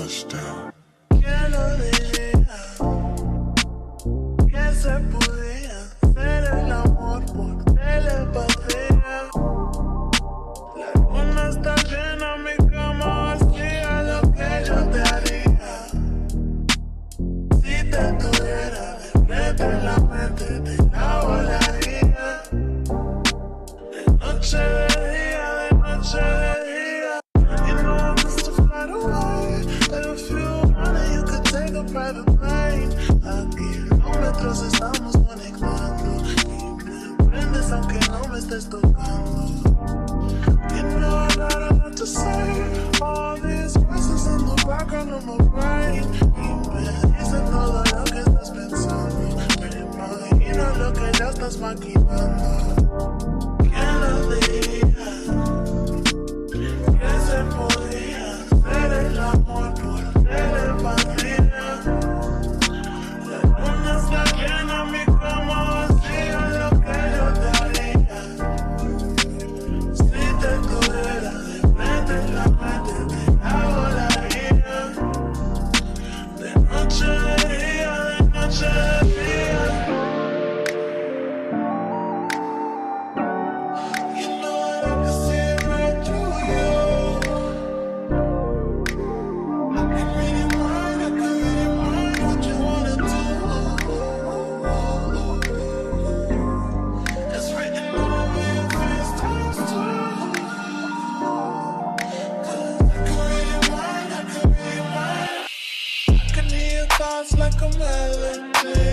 touchdown. ¿Quién lo diría? Que se podía hacer el amor por telepatía. La luna está llena, mi cama vacía, lo que yo te haría. Si te tuviera de frente en la mente, te la volaría. De noche, de día, de noche, de día. You know I must have fly away. And if you wanted, you could take a private plane. A kilómetros estamos conectando. Y me prendes aunque no me estés tocando. You know I got a lot to say. All these voices in the background of my brain. Y me dicen todo lo que estás pensando. Me imagino lo que ya estás maquinando. ¿Quién lo diría? Que se podía hacer el amor por telepatía. La luna está llena, mi cama vacía, lo que yo te haría. Si te tuviera de frente en la mente, te la volaría. De noche, de día, de noche, de día. You know that I can see it right through you. I can read your mind, I can read your mind, what you wanna do. It's written all over your face, times two. 'Cause I can read your mind, I can read your mind. I can hear your thoughts like a melody.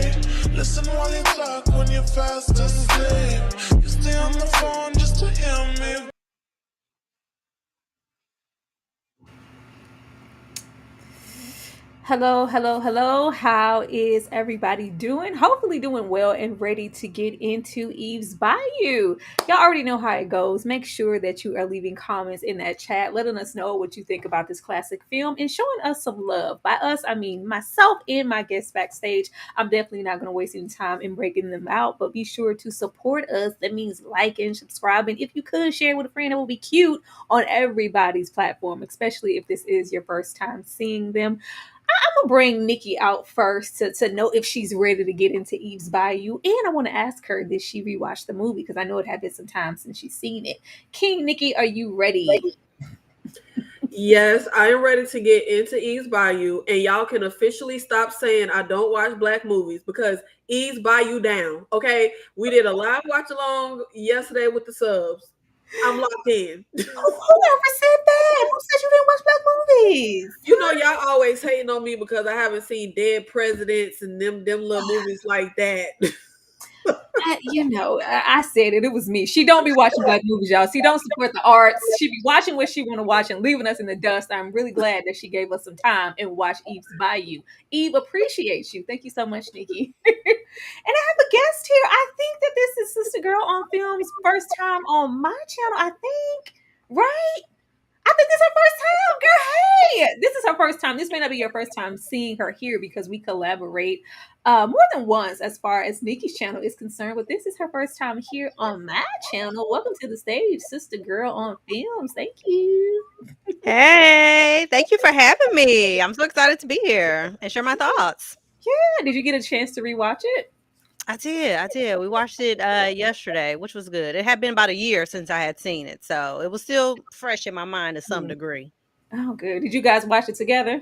Listen while you talk when you're fast asleep. You stay on the phone just to hear me. Hello, hello, hello. How is everybody doing? Hopefully doing well and ready to get into Eve's Bayou. Y'all already know how it goes. Make sure that you are leaving comments in that chat, letting us know what you think about this classic film and showing us some love. By us, I mean myself and my guests backstage. I'm definitely not going to waste any time in breaking them out, but be sure to support us. That means liking, subscribing. If you could share with a friend, it will be cute on everybody's platform, especially if this is your first time seeing them. I'm gonna bring Nikki out first to know if she's ready to get into Eve's Bayou, and I want to ask her, did she rewatch the movie? Because I know it had been some time since she's seen it. King Nikki, are you ready? Yes, I am ready to get into Eve's Bayou, and y'all can officially stop saying I don't watch black movies because Eve's Bayou down. Okay, we did a live watch along yesterday with the subs. I'm locked in. Who ever said that? Who said you didn't watch black movies? You know, y'all always hating on me because I haven't seen Dead Presidents and them little movies like that. I said it. It was me. She don't be watching black movies, y'all. She don't support the arts. She be watching what she want to watch and leaving us in the dust. I'm really glad that she gave us some time and watched Eve's Bayou. Eve appreciates you. Thank you so much, Nikki. And I have a guest here. I think that this is Sister Girl on Film's first time on my channel. I think, right? I think this is her first time, girl. Hey, this is her first time. This may not be your first time seeing her here because we collaborate more than once as far as Nikki's channel is concerned. But this is her first time here on my channel. Welcome to the stage, Sister Girl on Films. Thank you. Hey, thank you for having me. I'm so excited to be here and share my thoughts. Yeah, did you get a chance to rewatch it? I did. We watched it yesterday, which was good. It had been about a year since I had seen it, so it was still fresh in my mind to some degree. Oh, good. Did you guys watch it together?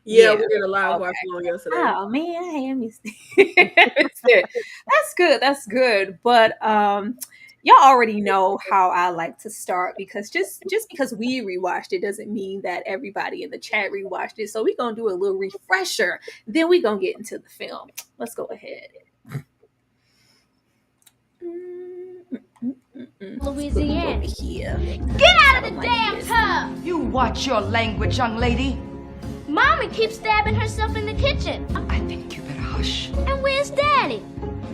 Yeah, we did a live watch along yesterday. Oh man, I am missed it. That's good. That's good. But y'all already know how I like to start because just because we rewatched it doesn't mean that everybody in the chat rewatched it. So we're gonna do a little refresher. Then we're gonna get into the film. Let's go ahead. Louisiana. Over here. Get out of the damn tub! You watch your language, young lady. Mommy keeps stabbing herself in the kitchen. I think you better hush. And where's Daddy?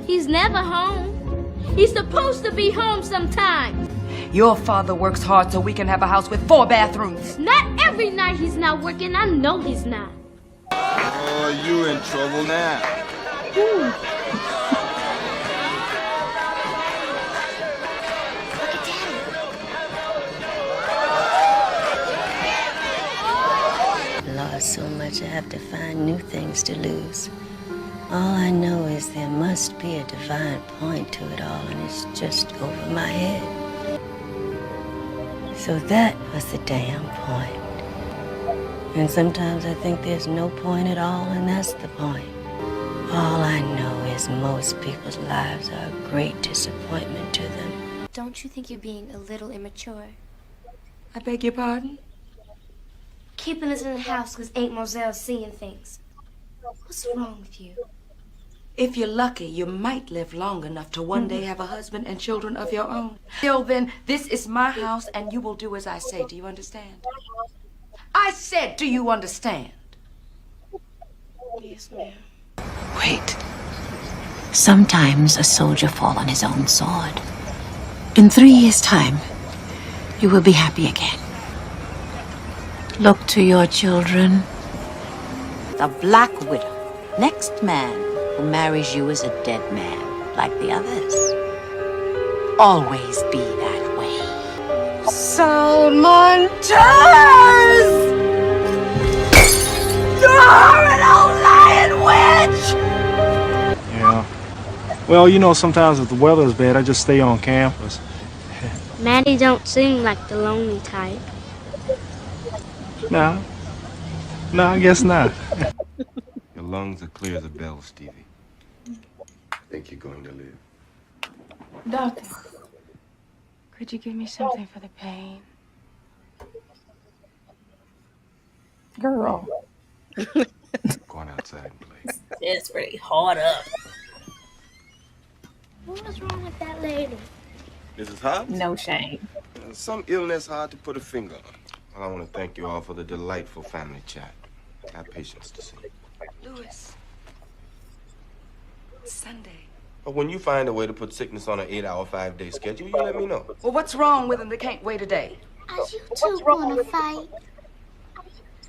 He's never home. He's supposed to be home sometime. Your father works hard so we can have a house with 4 bathrooms. Not every night he's not working. I know he's not. Oh, you in trouble now. Ooh. lost so much I have to find new things to lose. All I know is there must be a divine point to it all, and it's just over my head. So that was the damn point. And sometimes I think there's no point at all, and that's the point. All I know is most people's lives are a great disappointment to them. Don't you think you're being a little immature? I beg your pardon? Keeping us in the house because Aunt Moselle's seeing things. What's wrong with you? If you're lucky, you might live long enough to one day have a husband and children of your own. Till then, this is my house, and you will do as I say. Do you understand? I said, do you understand? Yes, ma'am. Wait. Sometimes a soldier falls on his own sword. In 3 years' time, you will be happy again. Look to your children. The Black Widow. Next man who marries you is a dead man, like the others. Always be that way. Salmontas! You're an old lying witch! Yeah. Well, you know, sometimes if the weather is bad, I just stay on campus. Maddie don't seem like the lonely type. No, I guess not. Your lungs are clear as a bell, Stevie. I think you're going to live. Doctor, could you give me something for the pain? Girl. Go on outside and play. It's pretty hard up. What was wrong with that lady? Mrs. Hobbs? No shame. Some illness hard to put a finger on. Well, I want to thank you all for the delightful family chat. Have patience to see. Louis, Sunday. But when you find a way to put sickness on an 8-hour, 5-day schedule, you let me know. Well, what's wrong with them that can't wait a day? Are you two gonna fight?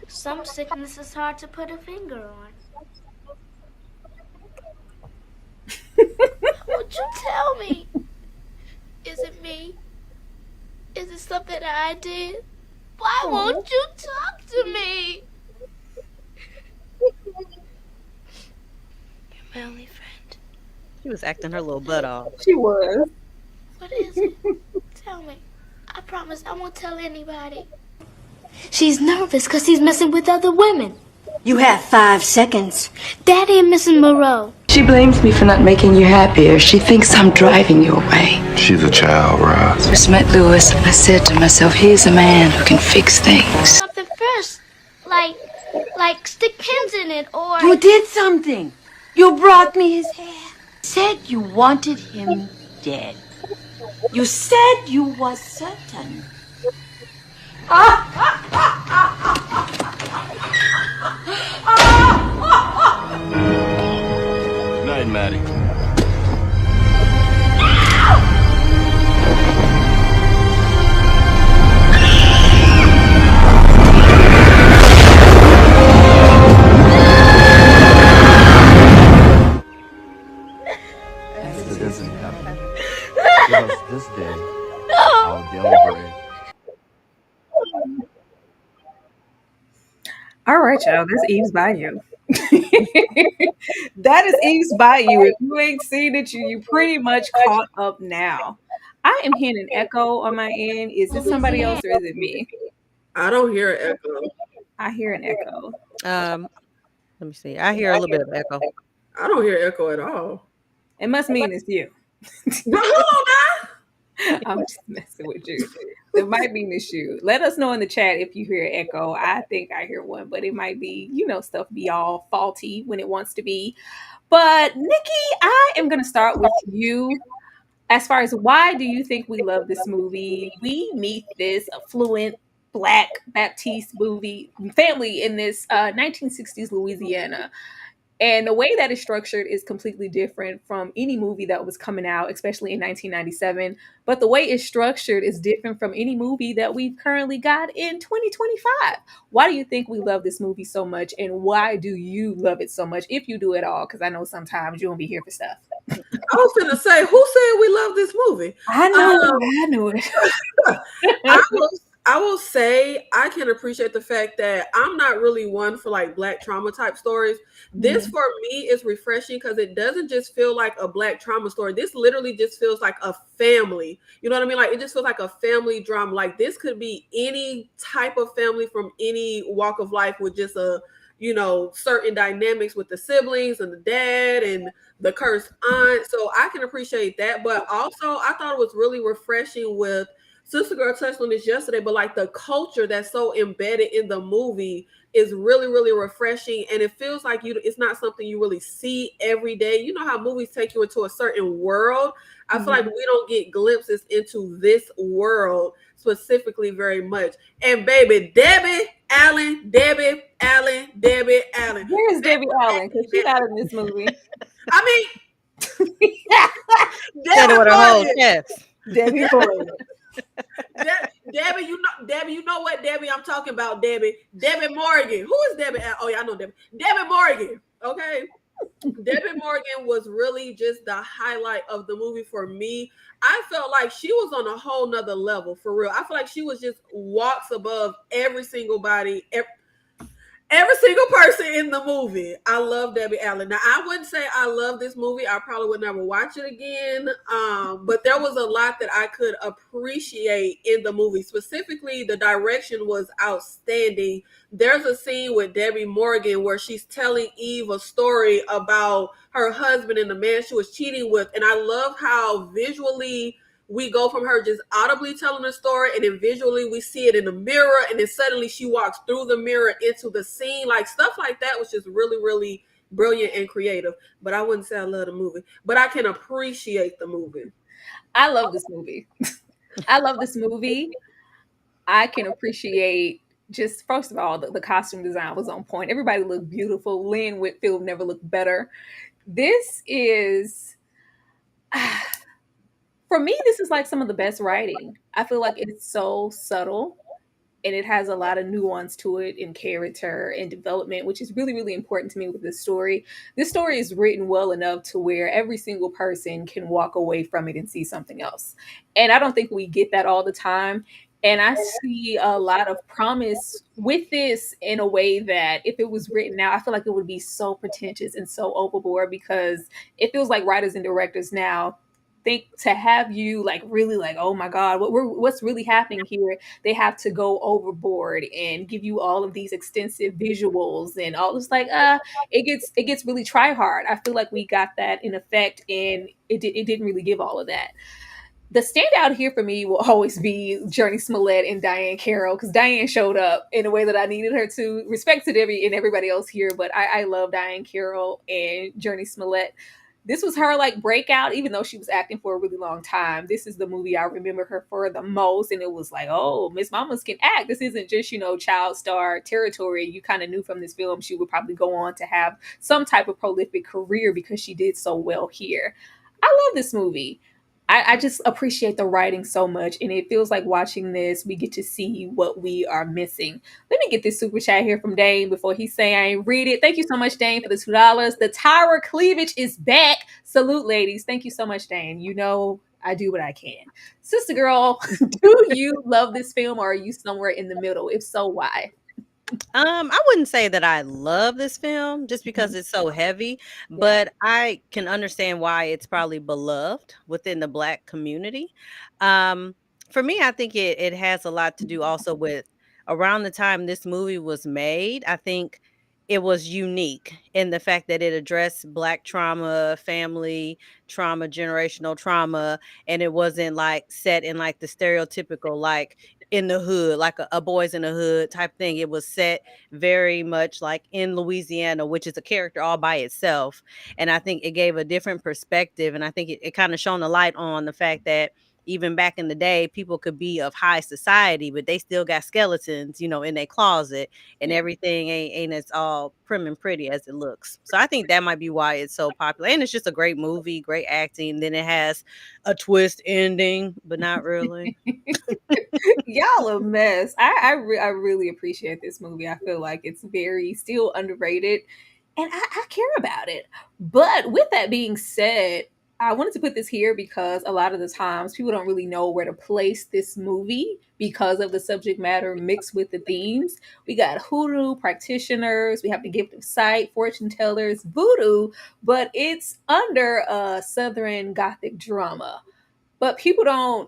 Some sickness is hard to put a finger on. Would you tell me? Is it me? Is it something I did? Why won't you talk to me? You're my only friend. She was acting her little butt off. She was. What is it? Tell me. I promise I won't tell anybody. She's nervous because he's messing with other women. You have 5 seconds. Daddy and Mrs. Moreau. She blames me for not making you happier. She thinks I'm driving you away. She's a child, Roz. First met Louis, I said to myself, here's a man who can fix things. Something first. Like stick pins in it or... You did something. You brought me his hair. Said you wanted him dead. You said you was certain. Good night, Maddie. If it doesn't happen, give us this day. I'll get over it. All right, y'all. That's Eve's Bayou. That is Eve's Bayou. If you ain't seen it, you pretty much caught up now. I am hearing an echo on my end. Is it somebody else or is it me? I don't hear an echo. I hear an echo. Let me see. I hear a little bit of echo. I don't hear echo at all. It must mean it's you. But hold on now. I'm just messing with you. It might be Miss You. Let us know in the chat if you hear echo. I think I hear one, but it might be, stuff be all faulty when it wants to be. But Nikki, I am going to start with you. As far as why do you think we love this movie? We meet this affluent Black Baptiste family in this 1960s Louisiana. And the way that it's structured is completely different from any movie that was coming out, especially in 1997. But the way it's structured is different from any movie that we've currently got in 2025. Why do you think we love this movie so much? And why do you love it so much, if you do at all? Because I know sometimes you won't be here for stuff. I was going to say, who said we love this movie? I know it. I was I will say I can appreciate the fact that I'm not really one for like black trauma type stories. This for me is refreshing because it doesn't just feel like a black trauma story. This literally just feels like a family. You know what I mean? Like it just feels like a family drama. Like this could be any type of family from any walk of life with just a, you know, certain dynamics with the siblings and the dad and the cursed aunt. So I can appreciate that. But also I thought it was really refreshing with Sister Girl touched on this yesterday, but like the culture that's so embedded in the movie is really, really refreshing. And it feels like it's not something you really see every day. You know how movies take you into a certain world. I feel like we don't get glimpses into this world specifically very much. And baby, Debbie Allen. Where's Debbie Allen? Because she's not in this movie. I mean, Said it with her whole chest. Debbie Morgan. Debbie, you know what, Debbie? I'm talking about Debbie Morgan. Who is Debbie? Oh yeah, I know Debbie. Debbie Morgan. Okay, Debbie Morgan was really just the highlight of the movie for me. I felt like she was on a whole nother level for real. I feel like she was just walks above every single body. Every single person in the movie. I love Debbie Allen. Now, I wouldn't say I love this movie. I probably would never watch it again. But there was a lot that I could appreciate in the movie. Specifically, the direction was outstanding. There's a scene with Debbie Morgan where she's telling Eve a story about her husband and the man she was cheating with. And I love how visually we go from her just audibly telling the story, and then visually we see it in the mirror, and then suddenly she walks through the mirror into the scene. Like stuff like that was just really, really brilliant and creative. But I wouldn't say I love the movie, but I can appreciate the movie. I love this movie. I love this movie. I can appreciate just first of all the costume design was on point. Everybody looked beautiful. Lynn Whitfield never looked better. This is for me, this is like some of the best writing. I feel like it's so subtle and it has a lot of nuance to it in character and development, which is really, really important to me with this story. This story is written well enough to where every single person can walk away from it and see something else. And I don't think we get that all the time. And I see a lot of promise with this in a way that if it was written now, I feel like it would be so pretentious and so overboard because it feels like writers and directors now think to have you like really like, oh my God, what's really happening here? They have to go overboard and give you all of these extensive visuals and all this like, it gets really try hard. I feel like we got that in effect and it didn't really give all of that. The standout here for me will always be Jurnee Smollett and Diahann Carroll because Diahann showed up in a way that I needed her to. Respect to Debbie and everybody else here, but I love Diahann Carroll and Jurnee Smollett. This was her like breakout, even though she was acting for a really long time. This is the movie I remember her for the most. And it was like, oh, Miss Mamas can act. This isn't just, child star territory. You kind of knew from this film she would probably go on to have some type of prolific career because she did so well here. I love this movie. I just appreciate the writing so much. And it feels like watching this, we get to see what we are missing. Let me get this super chat here from Dane before he say I ain't read it. Thank you so much, Dane, for the $2. The Tower cleavage is back. Salute, ladies. Thank you so much, Dane. I do what I can. Sister girl, do you love this film or are you somewhere in the middle? If so, why? I wouldn't say that I love this film just because it's so heavy, but I can understand why it's probably beloved within the Black community. For me, I think it has a lot to do also with around the time this movie was made. I think it was unique in the fact that it addressed Black trauma, family trauma, generational trauma, and it wasn't like set in like the stereotypical like in the hood, like a boys in the hood type thing. It was set very much like in Louisiana, which is a character all by itself. And I think it gave a different perspective. And I think it kind of shone a light on the fact that even back in the day, people could be of high society, but they still got skeletons, in their closet, and everything ain't as all prim and pretty as it looks. So I think that might be why it's so popular. And it's just a great movie, great acting. Then it has a twist ending, but not really. Y'all a mess. I really appreciate this movie. I feel like it's very still underrated and I care about it. But with that being said, I wanted to put this here because a lot of the times people don't really know where to place this movie because of the subject matter mixed with the themes. We got hoodoo practitioners, we have the gift of sight, fortune tellers, voodoo, but it's under a Southern Gothic drama. But people don't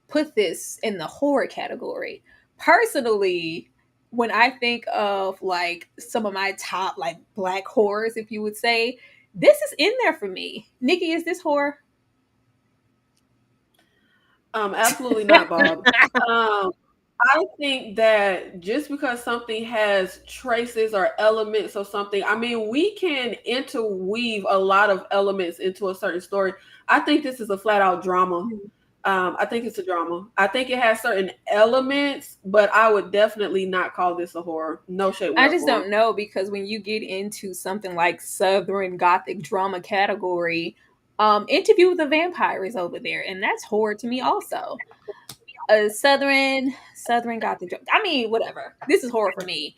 put this in the horror category. Personally, when I think of like some of my top like black horrors, if you would say, this is in there for me. Nikki, is this horror? Absolutely not, Bob. I think that just because something has traces or elements of something, I mean, we can interweave a lot of elements into a certain story. I think this is a flat out drama. I think it's a drama. I think it has certain elements, but I would definitely not call this a horror. No shade. I just don't know, because when you get into something like Southern Gothic drama category, Interview with the Vampire is over there, and that's horror to me also. Southern Gothic. I mean, whatever. This is horror for me.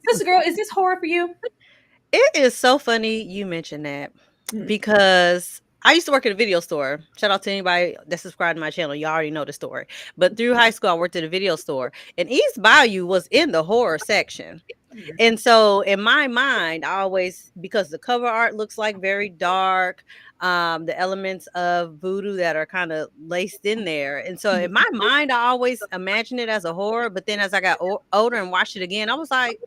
Sister girl, is this horror for you? It is so funny you mentioned that because I used to work at a video store. Shout out to anybody that's subscribed to my channel. You already know the story. But through high school, I worked at a video store, and East Bayou was in the horror section. And so in my mind, I always, because the cover art looks like very dark, the elements of voodoo that are kind of laced in there. And so in my mind, I always imagine it as a horror. But then as I got older and watched it again, I was like,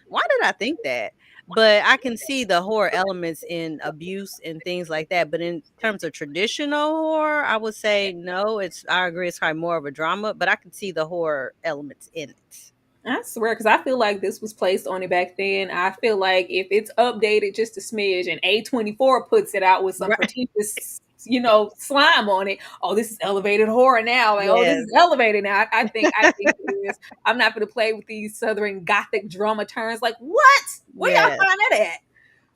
why did I think that? But I can see the horror elements in abuse and things like that. But in terms of traditional horror, I would say no. I agree, it's probably more of a drama, but I can see the horror elements in it. I swear, because I feel like this was placed on it back then. I feel like if it's updated just a smidge and A24 puts it out with some pretentious, slime on it, oh, this is elevated horror now. Like, oh, this is elevated now. I think it is. I'm not going to play with these Southern Gothic drama terms. Like, what? Where y'all find that at?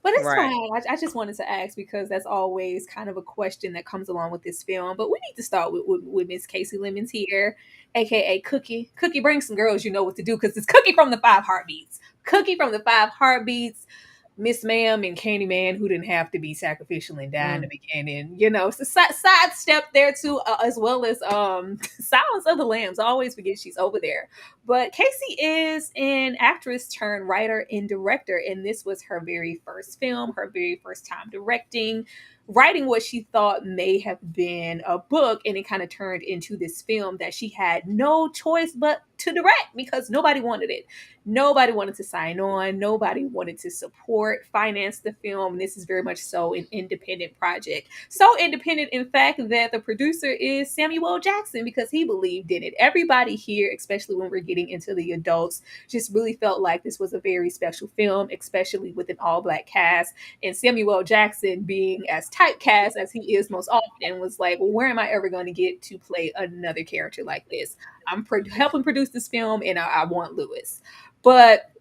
But it's fine. I just wanted to ask because that's always kind of a question that comes along with this film. But we need to start with Miss Kasi Lemmons here, aka Cookie. Cookie, bring some girls you know what to do, because it's Cookie from the Five Heartbeats. Cookie from the Five Heartbeats. Miss Ma'am and Candyman, who didn't have to be sacrificial and die in the beginning. It's a side step there too, as well as Silence of the Lambs. I always forget she's over there. But Kasi is an actress turned writer and director, and this was her very first film, her very first time writing what she thought may have been a book, and it kind of turned into this film that she had no choice but to direct because nobody wanted it. Nobody wanted to sign on. Nobody wanted to support, finance the film. And this is very much so an independent project. So independent, in fact, that the producer is Samuel L. Jackson because he believed in it. Everybody here, especially when we're getting into the adults, just really felt like this was a very special film, especially with an all-black cast. And Samuel L. Jackson, being as typecast as he is most often, was like, well, where am I ever going to get to play another character like this? I'm helping produce this film, and I want Lewis. But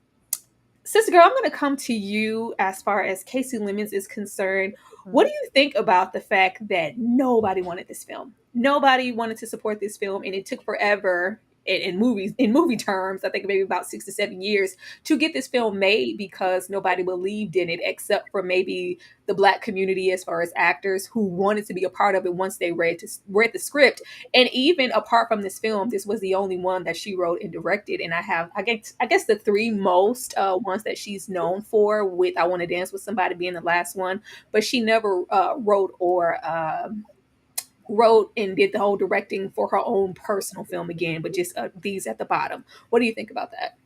sister girl, I'm going to come to you as far as Kasi Lemmons is concerned. What do you think about the fact that nobody wanted this film? Nobody wanted to support this film, and it took forever in movie terms, I think maybe about 6 to 7 years to get this film made because nobody believed in it except for maybe the Black community as far as actors who wanted to be a part of it once they read the script. And even apart from this film, this was the only one that she wrote and directed. And I guess the three most ones that she's known for, with I Want to Dance with Somebody being the last one, but she never wrote and did the whole directing for her own personal film again, but just these at the bottom. What do you think about that?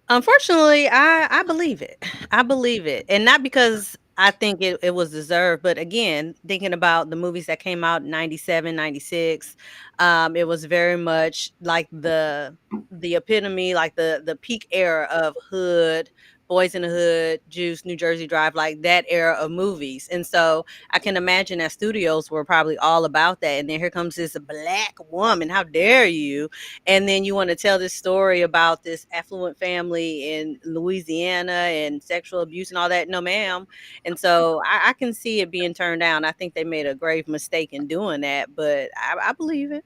Unfortunately, I believe it. I believe it. And not because I think it was deserved, but again, thinking about the movies that came out in 97, 96, it was very much like the epitome, like the peak era of hood, Boys in the Hood, Juice, New Jersey Drive, like that era of movies. And so I can imagine that studios were probably all about that. And then here comes this Black woman. How dare you? And then you want to tell this story about this affluent family in Louisiana and sexual abuse and all that. No, ma'am. And so I can see it being turned down. I think they made a grave mistake in doing that, but I believe it.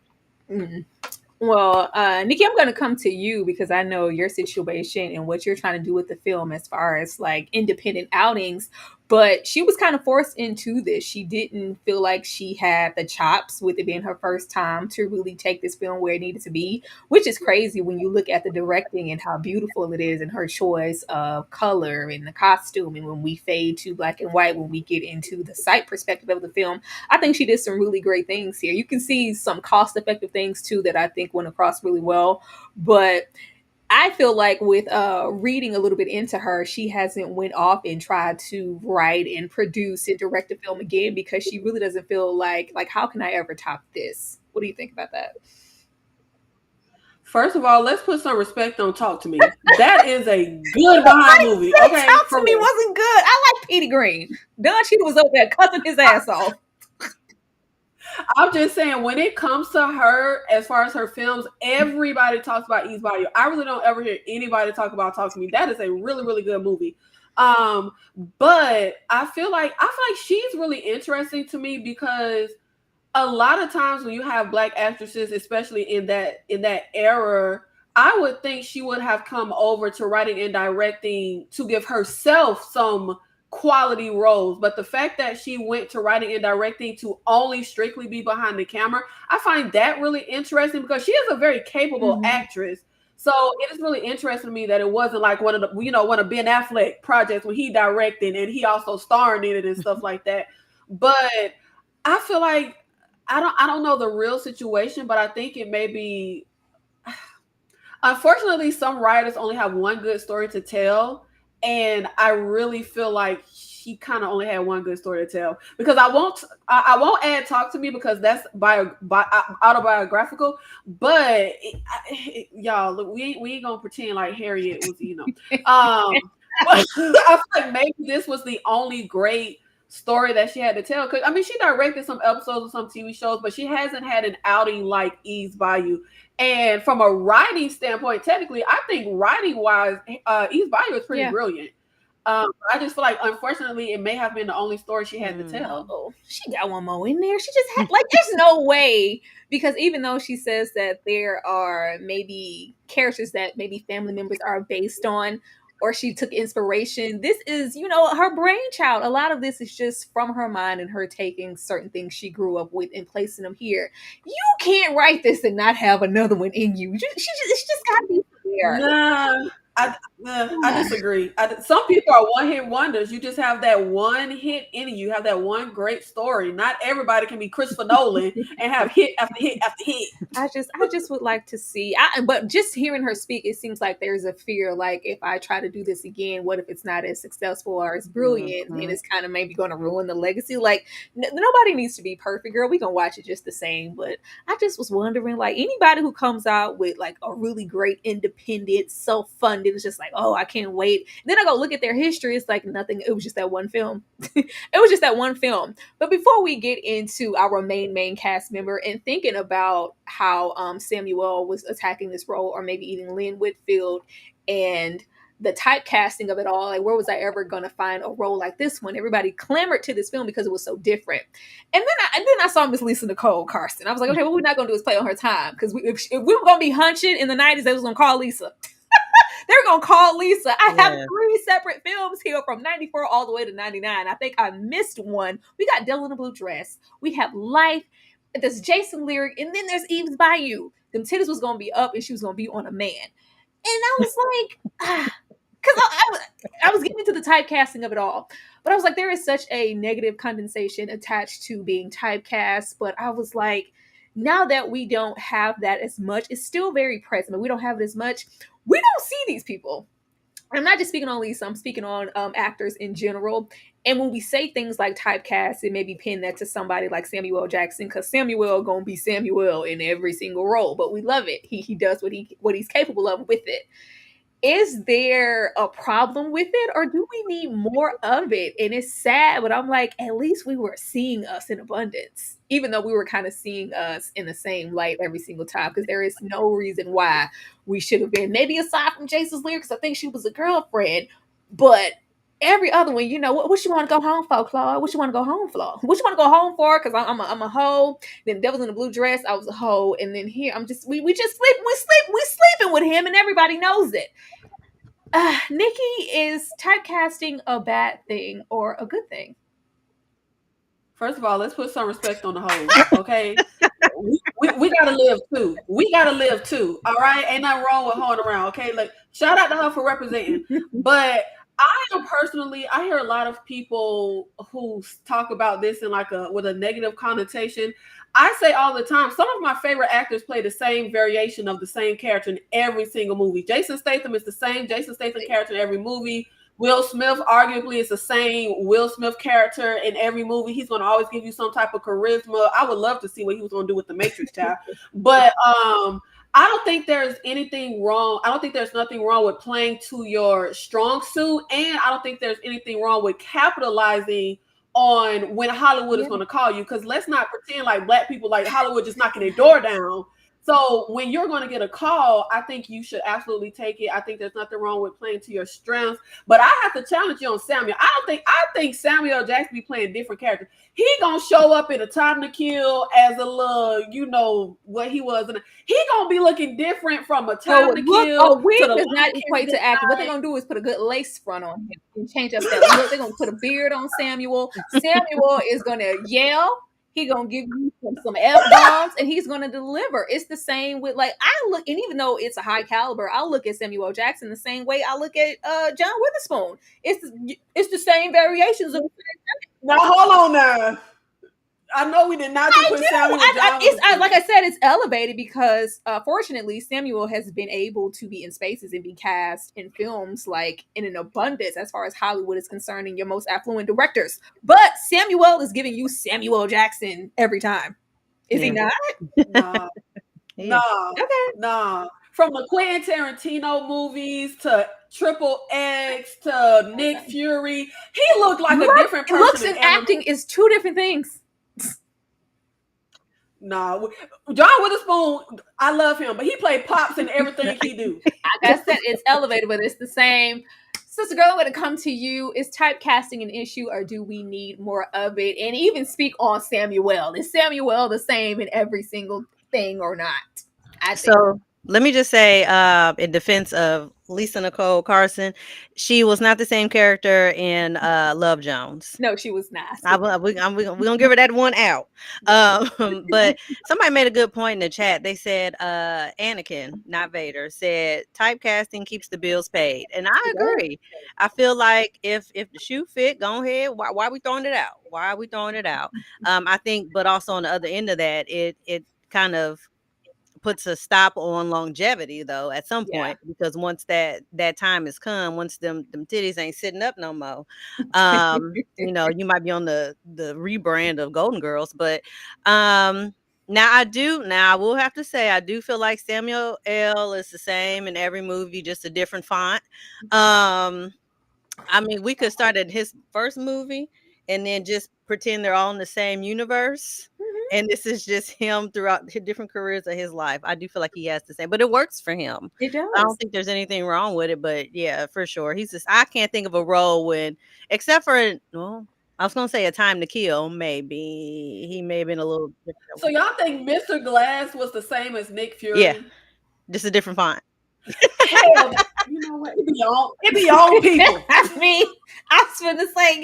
Mm-hmm. Well, Nikki, I'm going to come to you because I know your situation and what you're trying to do with the film as far as like independent outings. But she was kind of forced into this. She didn't feel like she had the chops, with it being her first time, to really take this film where it needed to be, which is crazy when you look at the directing and how beautiful it is, and her choice of color and the costume. And when we fade to black and white, when we get into the sight perspective of the film, I think she did some really great things here. You can see some cost effective things too that I think went across really well. But I feel like with reading a little bit into her, she hasn't went off and tried to write and produce and direct a film again, because she really doesn't feel like how can I ever top this? What do you think about that? First of all, let's put some respect on Talk to Me. That is a good behind movie. Okay, Talk to Me wasn't good. I like Petey Green. Don Cheadle was up there cussing his ass off. I'm just saying, when it comes to her, as far as her films, everybody talks about Eve's Bayou. I really don't ever hear anybody talk about Talk to Me. That is a really, really good movie. But I feel like she's really interesting to me, because a lot of times when you have Black actresses, especially in that era, I would think she would have come over to writing and directing to give herself some quality roles. But the fact that she went to writing and directing to only strictly be behind the camera, I find that really interesting, because she is a very capable actress. So it is really interesting to me that it wasn't like one of Ben Affleck projects when he directed and he also starred in it and stuff like that. But I feel like I don't know the real situation, but I think it may be, unfortunately, some writers only have one good story to tell. And I really feel like she kind of only had one good story to tell, because I won't add Talk to Me, because that's autobiographical. But y'all, look, we ain't gonna pretend like Harriet was, I feel like maybe this was the only great story that she had to tell. Because I mean, she directed some episodes of some TV shows, but she hasn't had an outing like Eve's Bayou. And from a writing standpoint, technically, I think writing-wise, Eve's Bayou is pretty brilliant. I just feel like, unfortunately, it may have been the only story she had to tell. Oh, she got one more in there. She just had, there's no way, because even though she says that there are maybe characters that maybe family members are based on, or she took inspiration, this is, her brainchild. A lot of this is just from her mind and her taking certain things she grew up with and placing them here. You can't write this and not have another one in you. It's just gotta be there. Nah, I disagree. Some people are one-hit wonders. You just have that one hit in you. You have that one great story. Not everybody can be Christopher Nolan and have hit after hit after hit. I just would like to see. But just hearing her speak, it seems like there's a fear. Like, if I try to do this again, what if it's not as successful or as brilliant? And it's kind of maybe going to ruin the legacy. Like, nobody needs to be perfect, girl. We gonna watch it just the same. But I just was wondering, like, anybody who comes out with like a really great independent, self-funded, it's just like, oh, I can't wait. And then I go look at their history. It's like nothing. It was just that one film. It was just that one film. But before we get into our main cast member and thinking about how Samuel was attacking this role, or maybe even Lynn Whitfield, and the typecasting of it all, like, where was I ever going to find a role like this one? Everybody clamored to this film because it was so different. And then I saw Miss Lisa Nicole Carson. I was like, okay, what we're not going to do is play on her time, because if we were going to be hunching in the 90s, they was going to call Lisa. They're going to call Lisa. I have 3 separate films here from 94 all the way to 99. I think I missed one. We got Devil in a Blue Dress. We have Life. There's Jason Lyric. And then there's Eve's Bayou. Them titties was going to be up and she was going to be on a man. And I was like, because I was getting into the typecasting of it all. But I was like, there is such a negative condensation attached to being typecast. But I was like, now that we don't have that as much, it's still very present, but we don't have it as much. We don't see these people. I'm not just speaking on Lisa, I'm speaking on actors in general. And when we say things like typecast, it maybe pin that to somebody like Samuel Jackson, because Samuel gonna be Samuel in every single role, but we love it. He does what he's capable of with it. Is there a problem with it, or do we need more of it? And it's sad, but I'm like, at least we were seeing us in abundance, even though we were kind of seeing us in the same light every single time, because there is no reason why we should have been, maybe aside from Jason's lyrics, I think she was a girlfriend, but every other one, what you want to go home for, Claude? What you want to go home for? What you want to go home for? Because I'm a hoe. Then Devil's in the Blue Dress, I was a hoe. And then here, we just sleeping with him, and everybody knows it. Nikki, is typecasting a bad thing or a good thing? First of all, let's put some respect on the hoe, okay? we gotta live too. We gotta live too. All right, ain't nothing wrong with hoeing around. Okay, like shout out to her for representing. But I hear a lot of people who talk about this in like with a negative connotation. I say all the time, some of my favorite actors play the same variation of the same character in every single movie. Jason Statham is the same Jason Statham character in every movie. Will Smith arguably is the same Will Smith character in every movie. He's going to always give you some type of charisma. I would love to see what he was going to do with the Matrix child. But I don't think there's anything wrong. I don't think there's nothing wrong with playing to your strong suit. And I don't think there's anything wrong with capitalizing on when Hollywood is going to call you. Because let's not pretend like black people, like Hollywood just knocking their door down. So when you're going to get a call, I think you should absolutely take it. I think there's nothing wrong with playing to your strengths. But I have to challenge you on Samuel. I think Samuel Jackson be playing different characters. He gonna show up in A Time to Kill as a little, you know what he was. He gonna be looking different from A Time to Kill. A wig does not equate to acting. What they're gonna do is put a good lace front on him and change up that look. They're gonna put a beard on Samuel. Samuel is gonna yell. He gonna give you some F-bombs and he's gonna deliver. It's the same with and even though it's a high caliber, I look at Samuel Jackson the same way I look at John Witherspoon. It's the same variations of. Now hold on now. I know we did not put Samuel Jackson. Like I said, it's elevated because fortunately Samuel has been able to be in spaces and be cast in films like in an abundance as far as Hollywood is concerned and your most affluent directors. But Samuel is giving you Samuel Jackson every time. Is he not? No. From the Quentin Tarantino movies to Triple X to Nick Fury, he looked like a different person. Looks and acting is two different things. No, John Witherspoon, I love him, but he played Pops in everything he do. Like I said, it's elevated, but it's the same. Sister girl, I'm going to come to you. Is typecasting an issue or do we need more of it? And even speak on Samuel. Is Samuel the same in every single thing or not? So let me just say in defense of Lisa Nicole Carson, she was not the same character in Love Jones. No, she was not. We're gonna give her that one out. But somebody made a good point in the chat. They said Anakin, not Vader, said typecasting keeps the bills paid, and I agree. I feel like if the shoe fit, go ahead. Why are we throwing it out? Why are we throwing it out? I think, but also on the other end of that, it kind of puts a stop on longevity though at some point, because once that time has come, once them titties ain't sitting up no more, you might be on the rebrand of Golden Girls. But now I will have to say I do feel like Samuel L is the same in every movie, just a different font. I mean, we could start at his first movie and then just pretend they're all in the same universe. And this is just him throughout his different careers of his life. I do feel like he has the same, but it works for him. It does. I don't think there's anything wrong with it, but yeah, for sure. I can't think of a role except for, I was going to say A Time to Kill, maybe. He may have been a little different. So y'all think Mr. Glass was the same as Nick Fury? Yeah, just a different font. Hell, you know what? It be your own people. I mean, I was going to say,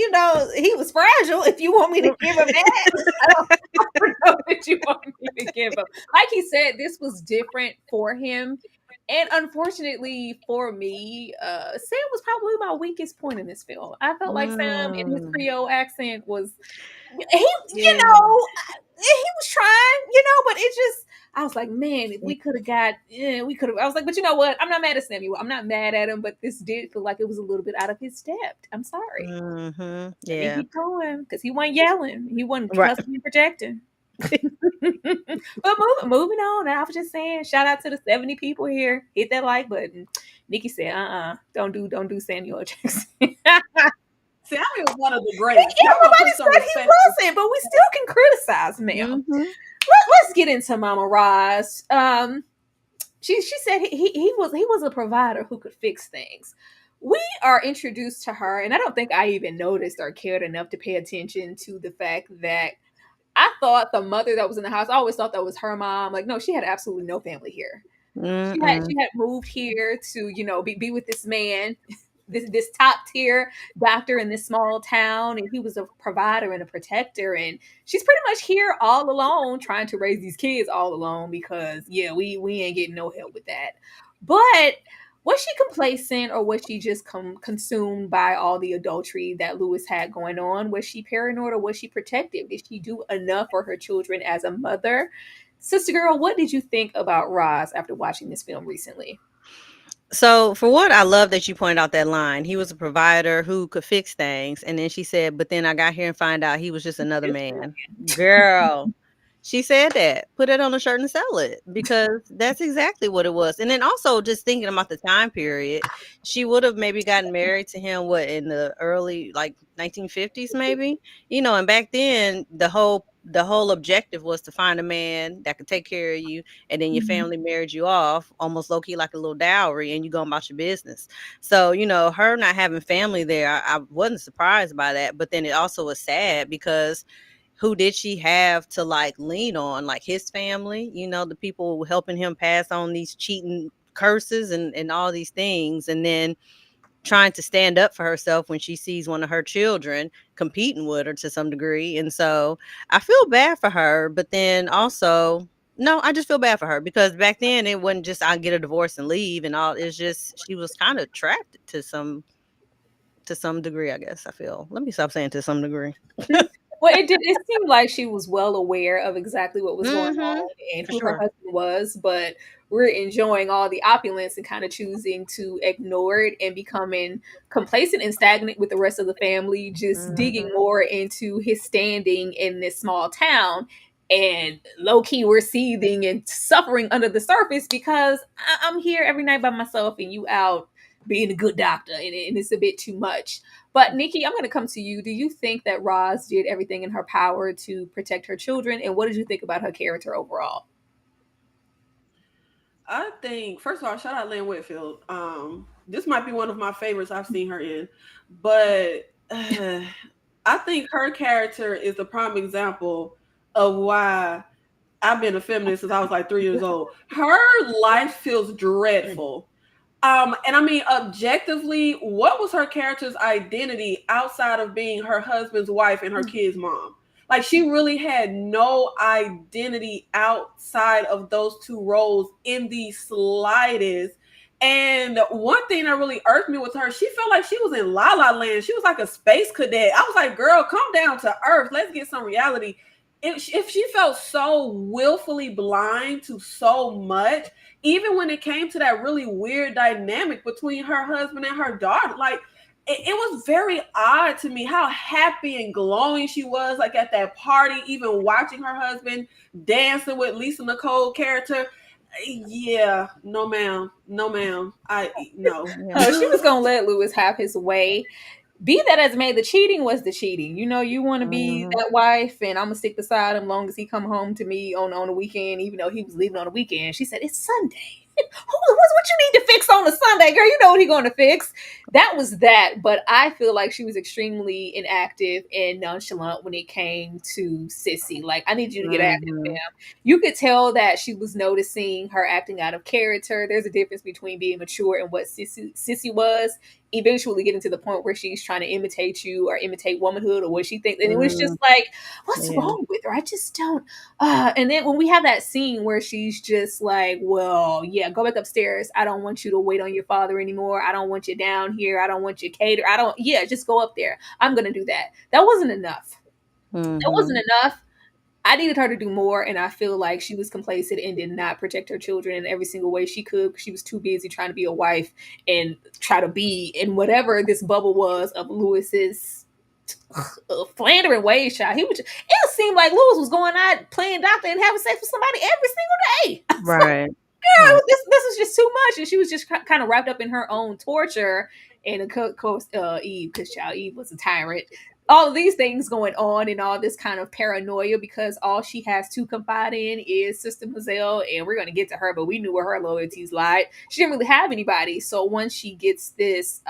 he was fragile. If you want me to give him that, I don't know that you want me to give him. Like he said, this was different for him. And unfortunately for me, Sam was probably my weakest point in this film. I felt like Sam in his Creole accent was, he was trying, but it just, I was like, man, if we could have I was like, but you know what? I'm not mad at Samuel. I'm not mad at him, but this did feel like it was a little bit out of his depth. I'm sorry. Mm-hmm. Yeah. Let me keep going, because he wasn't yelling. He wasn't cussing and projecting. But moving on, I was just saying, shout out to the 70 people here. Hit that like button. Nikki said, don't do Samuel Jackson. Samuel was one of the greats. Everybody said he wasn't, but we still can criticize him. Mm-hmm. Let's get into Mama Roz. She said he was a provider who could fix things. We are introduced to her, and I don't think I even noticed or cared enough to pay attention to the fact that I thought the mother that was in the house, I always thought that was her mom. Like, no, she had absolutely no family here. She had moved here to, be with this man, this top tier doctor in this small town, and he was a provider and a protector, and she's pretty much here all alone trying to raise these kids all alone because we ain't getting no help with that. But was she complacent, or was she just consumed by all the adultery that Lewis had going on? Was she paranoid, or was she protective? Did she do enough for her children as a mother? Sister girl, what did you think about Roz after watching this film recently? So, for what, I love that you pointed out that line. He was a provider who could fix things. And then she said, but then I got here and find out he was just another man. Girl, she said that. Put it on a shirt and sell it, because that's exactly what it was. And then also just thinking about the time period, she would have maybe gotten married to him, in the early, like, 1950s maybe? And back then the whole objective was to find a man that could take care of you, and then your family married you off almost low key like a little dowry, and you go about your business. So, her not having family there, I wasn't surprised by that. But then it also was sad because who did she have to like lean on? Like his family, the people helping him pass on these cheating curses and all these things. And then trying to stand up for herself when she sees one of her children competing with her to some degree. And so I feel bad for her, but then also, no, I just feel bad for her because back then it wasn't just I get a divorce and leave and all. It's just she was kind of trapped to some degree, I guess. I feel. Let me stop saying to some degree. Well, it seemed like she was well aware of exactly what was going Mm-hmm. on and For who her sure. husband was, but we're enjoying all the opulence and kind of choosing to ignore it and becoming complacent and stagnant with the rest of the family, just digging Mm-hmm. more into his standing in this small town. And low key, we're seething and suffering under the surface because I'm here every night by myself and you out being a good doctor, and it's a bit too much. But Nikki, I'm going to come to you. Do you think that Roz did everything in her power to protect her children? And what did you think about her character overall? I think, first of all, shout out Lynn Whitfield. This might be one of my favorites I've seen her in, but I think her character is the prime example of why I've been a feminist since I was like 3 years old. Her life feels dreadful. And I mean, objectively, what was her character's identity outside of being her husband's wife and her kid's mom? Like, she really had no identity outside of those two roles in the slightest. And one thing that really irked me with her, she felt like she was in La La Land. She was like a space cadet. I was like, girl, come down to earth. Let's get some reality. If she felt so willfully blind to so much, even when it came to that really weird dynamic between her husband and her daughter, like it was very odd to me how happy and glowing she was, like at that party, even watching her husband dancing with Lisa Nicole character. Yeah, no ma'am, no ma'am. No. Oh, she was gonna let Lewis have his way. Be that as it may, the cheating was the cheating. You want to be Mm-hmm. that wife, and I'm gonna stick beside him long as he come home to me on the weekend, even though he was leaving on the weekend. She said, "It's Sunday. What you need to fix on a Sunday, girl? You know what he going to fix." That was that. But I feel like she was extremely inactive and nonchalant when it came to Sissy. Like, I need you to get active, Mm-hmm. fam. You could tell that she was noticing her acting out of character. There's a difference between being mature and what Sissy was. Eventually getting to the point where she's trying to imitate you or imitate womanhood or what she thinks. And it was just like, what's Yeah. wrong with her? I just don't. And then when we have that scene where she's just like, well, yeah, go back upstairs. I don't want you to wait on your father anymore. I don't want you down here. I don't want you cater. Just go up there. I'm going to do that. That wasn't enough. That Mm-hmm. wasn't enough. I needed her to do more, and I feel like she was complacent and did not protect her children in every single way she could. She was too busy trying to be a wife and try to be in whatever this bubble was of Lewis's philandering ways, child. It seemed like Lewis was going out playing doctor and having sex with somebody every single day. I was like, Right. girl, Right. this is just too much. And she was just kind of wrapped up in her own torture. And of course, Eve, because child, Eve was a tyrant. All of these things going on and all this kind of paranoia because all she has to confide in is Sister Mazel, and we're going to get to her, but we knew where her loyalties lied. She didn't really have anybody. So once she gets this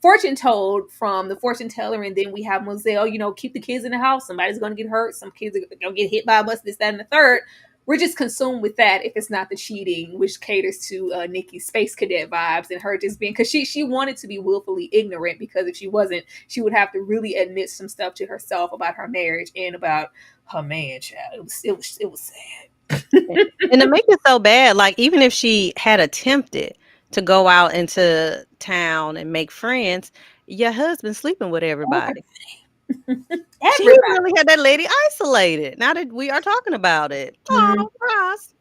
fortune told from the fortune teller, and then we have Mazel, keep the kids in the house. Somebody's going to get hurt. Some kids are going to get hit by a bus, this, that, and the third. we're just consumed with that if it's not the cheating, which caters to Nikki's space cadet vibes and her just being, because she wanted to be willfully ignorant, because if she wasn't, she would have to really admit some stuff to herself about her marriage and about her man, child. It was sad. And to make it so bad, like even if she had attempted to go out into town and make friends, your husband's sleeping with everybody. She really had that lady isolated. Now that we are talking about it. Oh, Ross.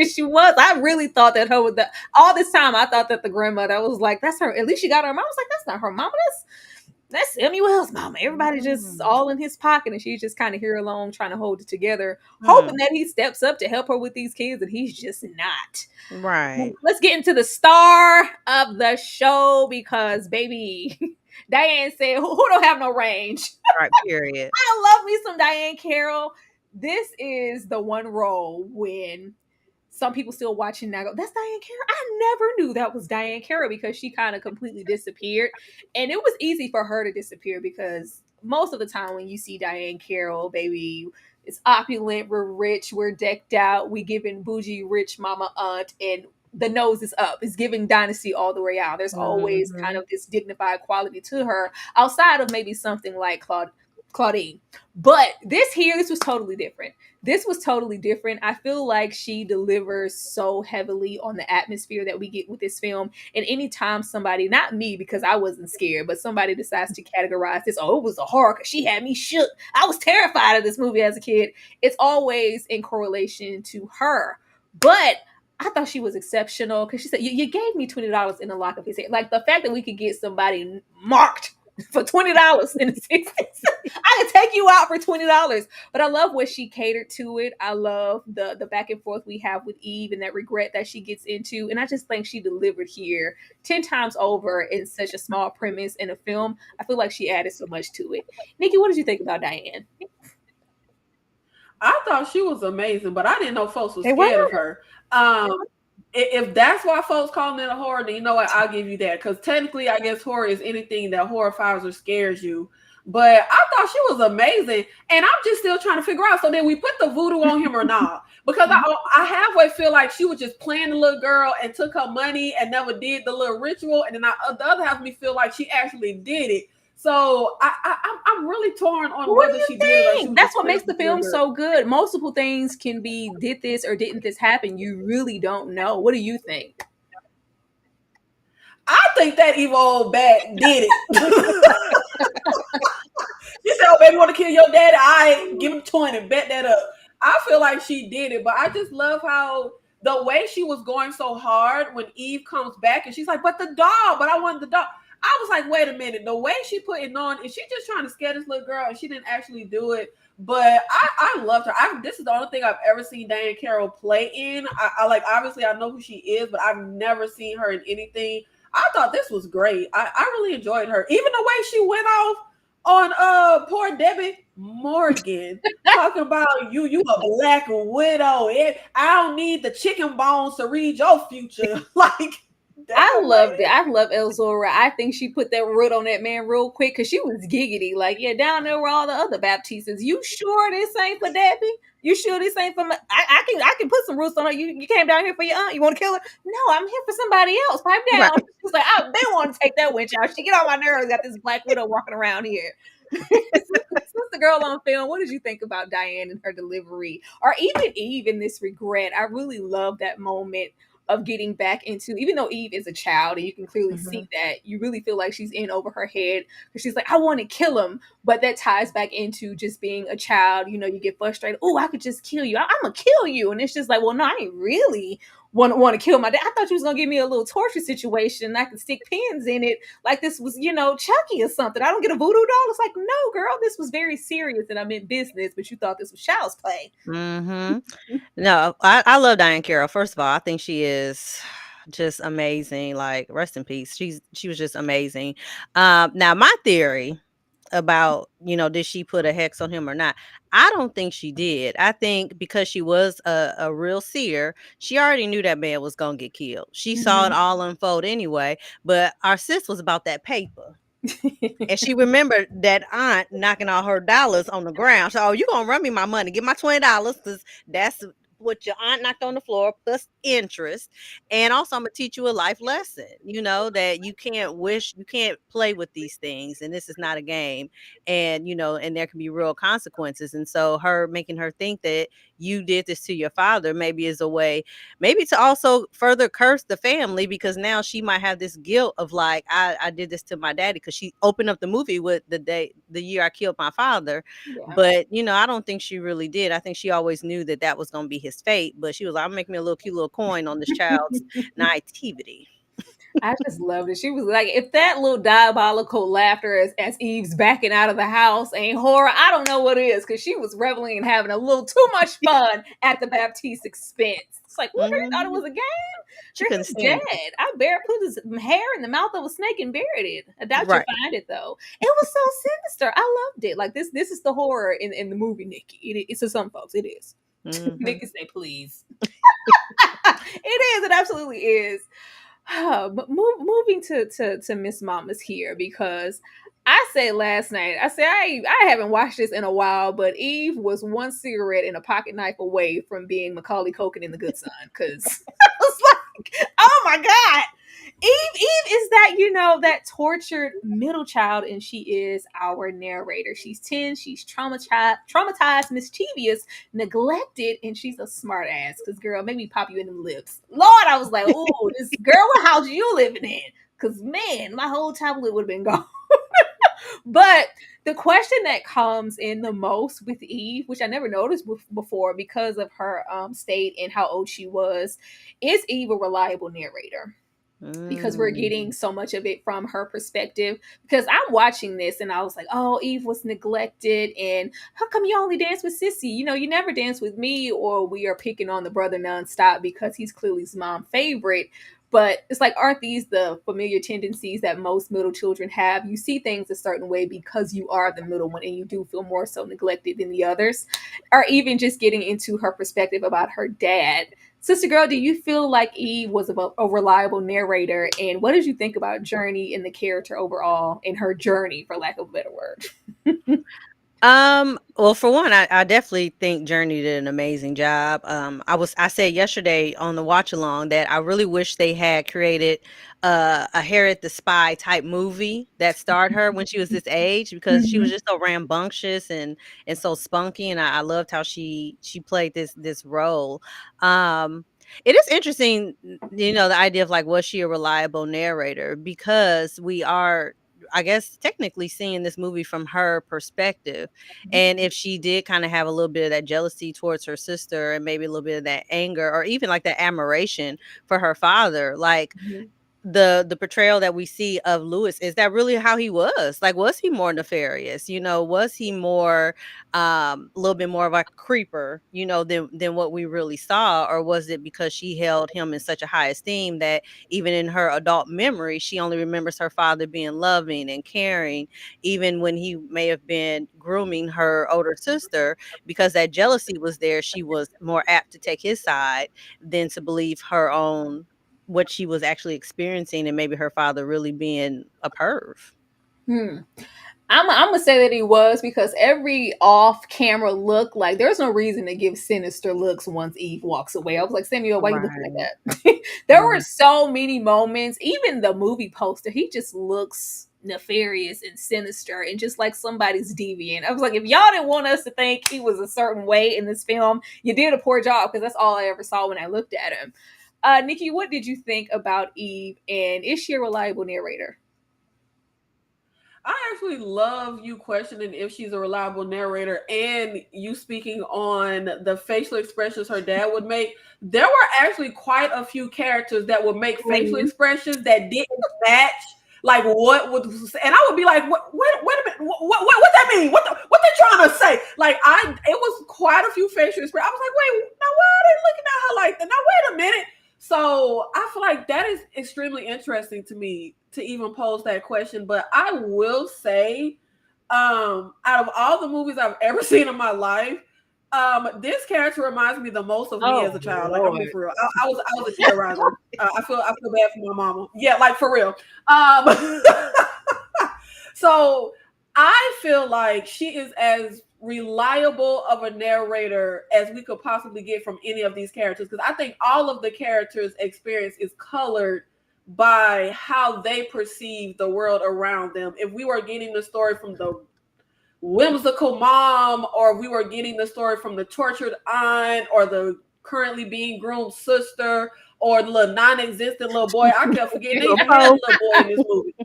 She was. I really thought that her with the all this time. I thought that the grandmother was like, that's her. At least she got her mom. I was like, that's not her mama. That's Samuel's mama. Everybody just all in his pocket, and she's just kind of here alone, trying to hold it together, hoping that he steps up to help her with these kids, and he's just not. Right. Let's get into the star of the show, because baby, Diahann said, "Who don't have no range?" Right. Period. I love me some Diahann Carroll. This is the one role when some people still watching now go, that's Diahann Carroll. I never knew that was Diahann Carroll, because she kind of completely disappeared. And it was easy for her to disappear, because most of the time when you see Diahann Carroll, baby, it's opulent, we're rich, we're decked out, we giving bougie rich mama aunt, and the nose is up. It's giving dynasty all the way out. There's always kind of this dignified quality to her, outside of maybe something like Claudine. But this was totally different. This was totally different. I feel like she delivers so heavily on the atmosphere that we get with this film. And anytime somebody, not me because I wasn't scared, but somebody decides to categorize this, oh, it was a horror because she had me shook. I was terrified of this movie as a kid. It's always in correlation to her. But I thought she was exceptional, because she said, you gave me $20 in the lock of his head. Like, the fact that we could get somebody marked for $20 in the 60s. I could take you out for $20. But I love what she catered to it. I love the back and forth we have with Eve and that regret that she gets into. And I just think she delivered here 10 times over in such a small premise in a film. I feel like she added so much to it. Nikki, what did you think about Diahann? I thought she was amazing, but I didn't know folks was scared of her. If that's why folks calling it a horror, then you know what? I'll give you that. Because technically, I guess horror is anything that horrifies or scares you. But I thought she was amazing. And I'm just still trying to figure out. So then we put the voodoo on him or not? Because I halfway feel like she was just playing the little girl and took her money and never did the little ritual. And then the other half of me feel like she actually did it. So I'm really torn on whether she did it or she was. That's what makes the film so good. Multiple things can be, did this or didn't this happen? You really don't know. What do you think? I think that evil old bat did it. She said, oh, baby, want to kill your daddy? I give him 20, bet that up. I feel like she did it, but I just love how the way she was going so hard when Eve comes back and she's like, but the dog, but I wanted the dog. I was like, wait a minute. The way she put it on, is she just trying to scare this little girl and she didn't actually do it? But I loved her. This is the only thing I've ever seen Diahann Carroll play in. I like, obviously I know who she is, but I've never seen her in anything. I thought this was great. I really enjoyed her. Even the way she went off on poor Debbi Morgan, talking about you a black widow. I don't need the chicken bones to read your future. Like, I loved it. I love Elzora. I think she put that root on that man real quick, because she was giggity. Like, yeah, down there were all the other Baptistas. You sure this ain't for Debbie? You sure this ain't for me? I can put some roots on her. You came down here for your aunt. You want to kill her? No, I'm here for somebody else. Pipe down. Right. She's like, I've been wanting to take that wench out. She get on my nerves. Got this black widow walking around here. Since the girl on film, what did you think about Diahann and her delivery, or even Eve in this regret? I really love that moment of getting back into, even though Eve is a child and you can clearly see that, you really feel like she's in over her head, because she's like, I want to kill him. But that ties back into just being a child. You know, you get frustrated. Oh, I could just kill you. I'm going to kill you. And it's just like, well, no, I ain't really want to kill my dad. I thought you was going to give me a little torture situation and I could stick pins in it like this was, you know, Chucky or something. I don't get a voodoo doll. It's like, no, girl, this was very serious and I'm in business, but you thought this was child's play. No, I love Diahann Carroll. First of all, I think she is just amazing. Like, rest in peace. She was just amazing. Now my theory about, you know, did she put a hex on him or not? I don't think she did. I think because she was a real seer, she already knew that man was gonna get killed. She saw it all unfold anyway. But our sis was about that paper. And she remembered that aunt knocking all her dollars on the ground. So, you gonna run me my money? Get my $20 because that's what your aunt knocked on the floor plus interest. And also, I'm gonna teach you a life lesson. That you can't play with these things, and this is not a game. And and there can be real consequences. And so, her making her think that you did this to your father maybe is a way, maybe to also further curse the family, because now she might have this guilt of like, I did this to my daddy, because she opened up the movie with the year I killed my father. Yeah. But I don't think she really did. I think she always knew that that was going to be his fate, but she was like, I'm making me a little cute little coin on this child's naivety. I just loved it. She was like, if that little diabolical laughter as Eve's backing out of the house ain't horror, I don't know what is, because she was reveling and having a little too much fun at the Baptiste's expense. It's like, what? You thought it was a game? She couldn't He's stand dead. I put his hair in the mouth of a snake and buried it. I doubt Right. you find it though. It was so sinister. I loved it. Like this is the horror in the movie, Nikki. It's to some folks, it is. Nikki say please. It is. It absolutely is. But moving to Miss Mama's here, because I said last night, I said I haven't watched this in a while, but Eve was one cigarette and a pocket knife away from being Macaulay Culkin in The Good Son, because I was like, oh my god, Eve is that that tortured middle child, and she is our narrator. She's 10, she's traumatized, mischievous, neglected, and she's a smart ass. Because girl, make me pop you in them lips. Lord, I was like, oh, this girl, what house you living in? Because man, my whole tablet would have been gone. But the question that comes in the most with Eve, which I never noticed before because of her state and how old she was, is Eve a reliable narrator? Because we're getting so much of it from her perspective. Because I'm watching this and I was like, oh, Eve was neglected, and how come you only dance with Sissy? You never dance with me, or we are picking on the brother nonstop because he's clearly his mom's favorite. But it's like, aren't these the familiar tendencies that most middle children have? You see things a certain way because you are the middle one, and you do feel more so neglected than the others. Or even just getting into her perspective about her dad. Sister girl, do you feel like Eve was a reliable narrator? And what did you think about Jurnee and the character overall, and her journey, for lack of a better word? Well, for one, I definitely think Jurnee did an amazing job. I said yesterday on the watch along that I really wish they had created a Harriet the Spy type movie that starred her when she was this age, because she was just so rambunctious and so spunky, and I loved how she played this role. It is interesting, the idea of like, was she a reliable narrator? Because we are, I guess, technically seeing this movie from her perspective. And if she did kind of have a little bit of that jealousy towards her sister, and maybe a little bit of that anger, or even like that admiration for her father, like the portrayal that we see of Lewis, is that really how he was? Like, was he more nefarious? Was he more a little bit more of a creeper, than what we really saw? Or was it because she held him in such a high esteem that even in her adult memory, she only remembers her father being loving and caring, even when he may have been grooming her older sister? Because that jealousy was there, she was more apt to take his side than to believe her own, what she was actually experiencing, and maybe her father really being a perv. I'm gonna say that he was, because every off-camera look, like there's no reason to give sinister looks once Eve walks away. I was like, Samuel, why you looking like that? There were so many moments. Even the movie poster, he just looks nefarious and sinister and just like somebody's deviant. I was like, if y'all didn't want us to think he was a certain way in this film, you did a poor job, because that's all I ever saw when I looked at him. Nikki, what did you think about Eve, and is she a reliable narrator? I actually love you questioning if she's a reliable narrator, and you speaking on the facial expressions her dad would make. There were actually quite a few characters that would make facial expressions that didn't match like what would, and I would be like, what, wait a minute, what that mean? What they trying to say? Like, it was quite a few facial expressions. I was like, wait, now why are they looking at her like that? Now wait a minute. So I feel like that is extremely interesting to me to even pose that question. But I will say, out of all the movies I've ever seen in my life, this character reminds me the most of me as a child. Like, I'm being for real. I was a terrorizer. I feel bad for my mama. Yeah, like for real. So I feel like she is as reliable of a narrator as we could possibly get from any of these characters, because I think all of the characters' experience is colored by how they perceive the world around them. If we were getting the story from the whimsical mom, or we were getting the story from the tortured aunt, or the currently being groomed sister, or the little non-existent little boy. I kept forgetting they even had a little boy in this movie.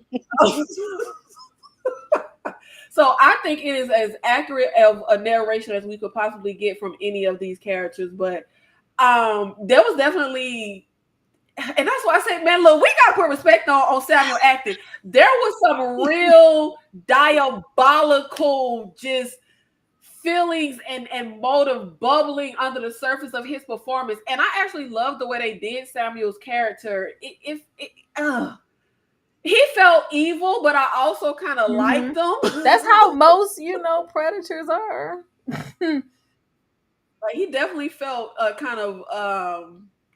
So I think it is as accurate of a narration as we could possibly get from any of these characters. But there was definitely, and that's why I say, man, look, we gotta put respect on Samuel acting. There was some real diabolical just feelings and motive bubbling under the surface of his performance. And I actually loved the way they did Samuel's character. He felt evil, but I also kind of liked him. That's how most, predators are. He definitely felt kind of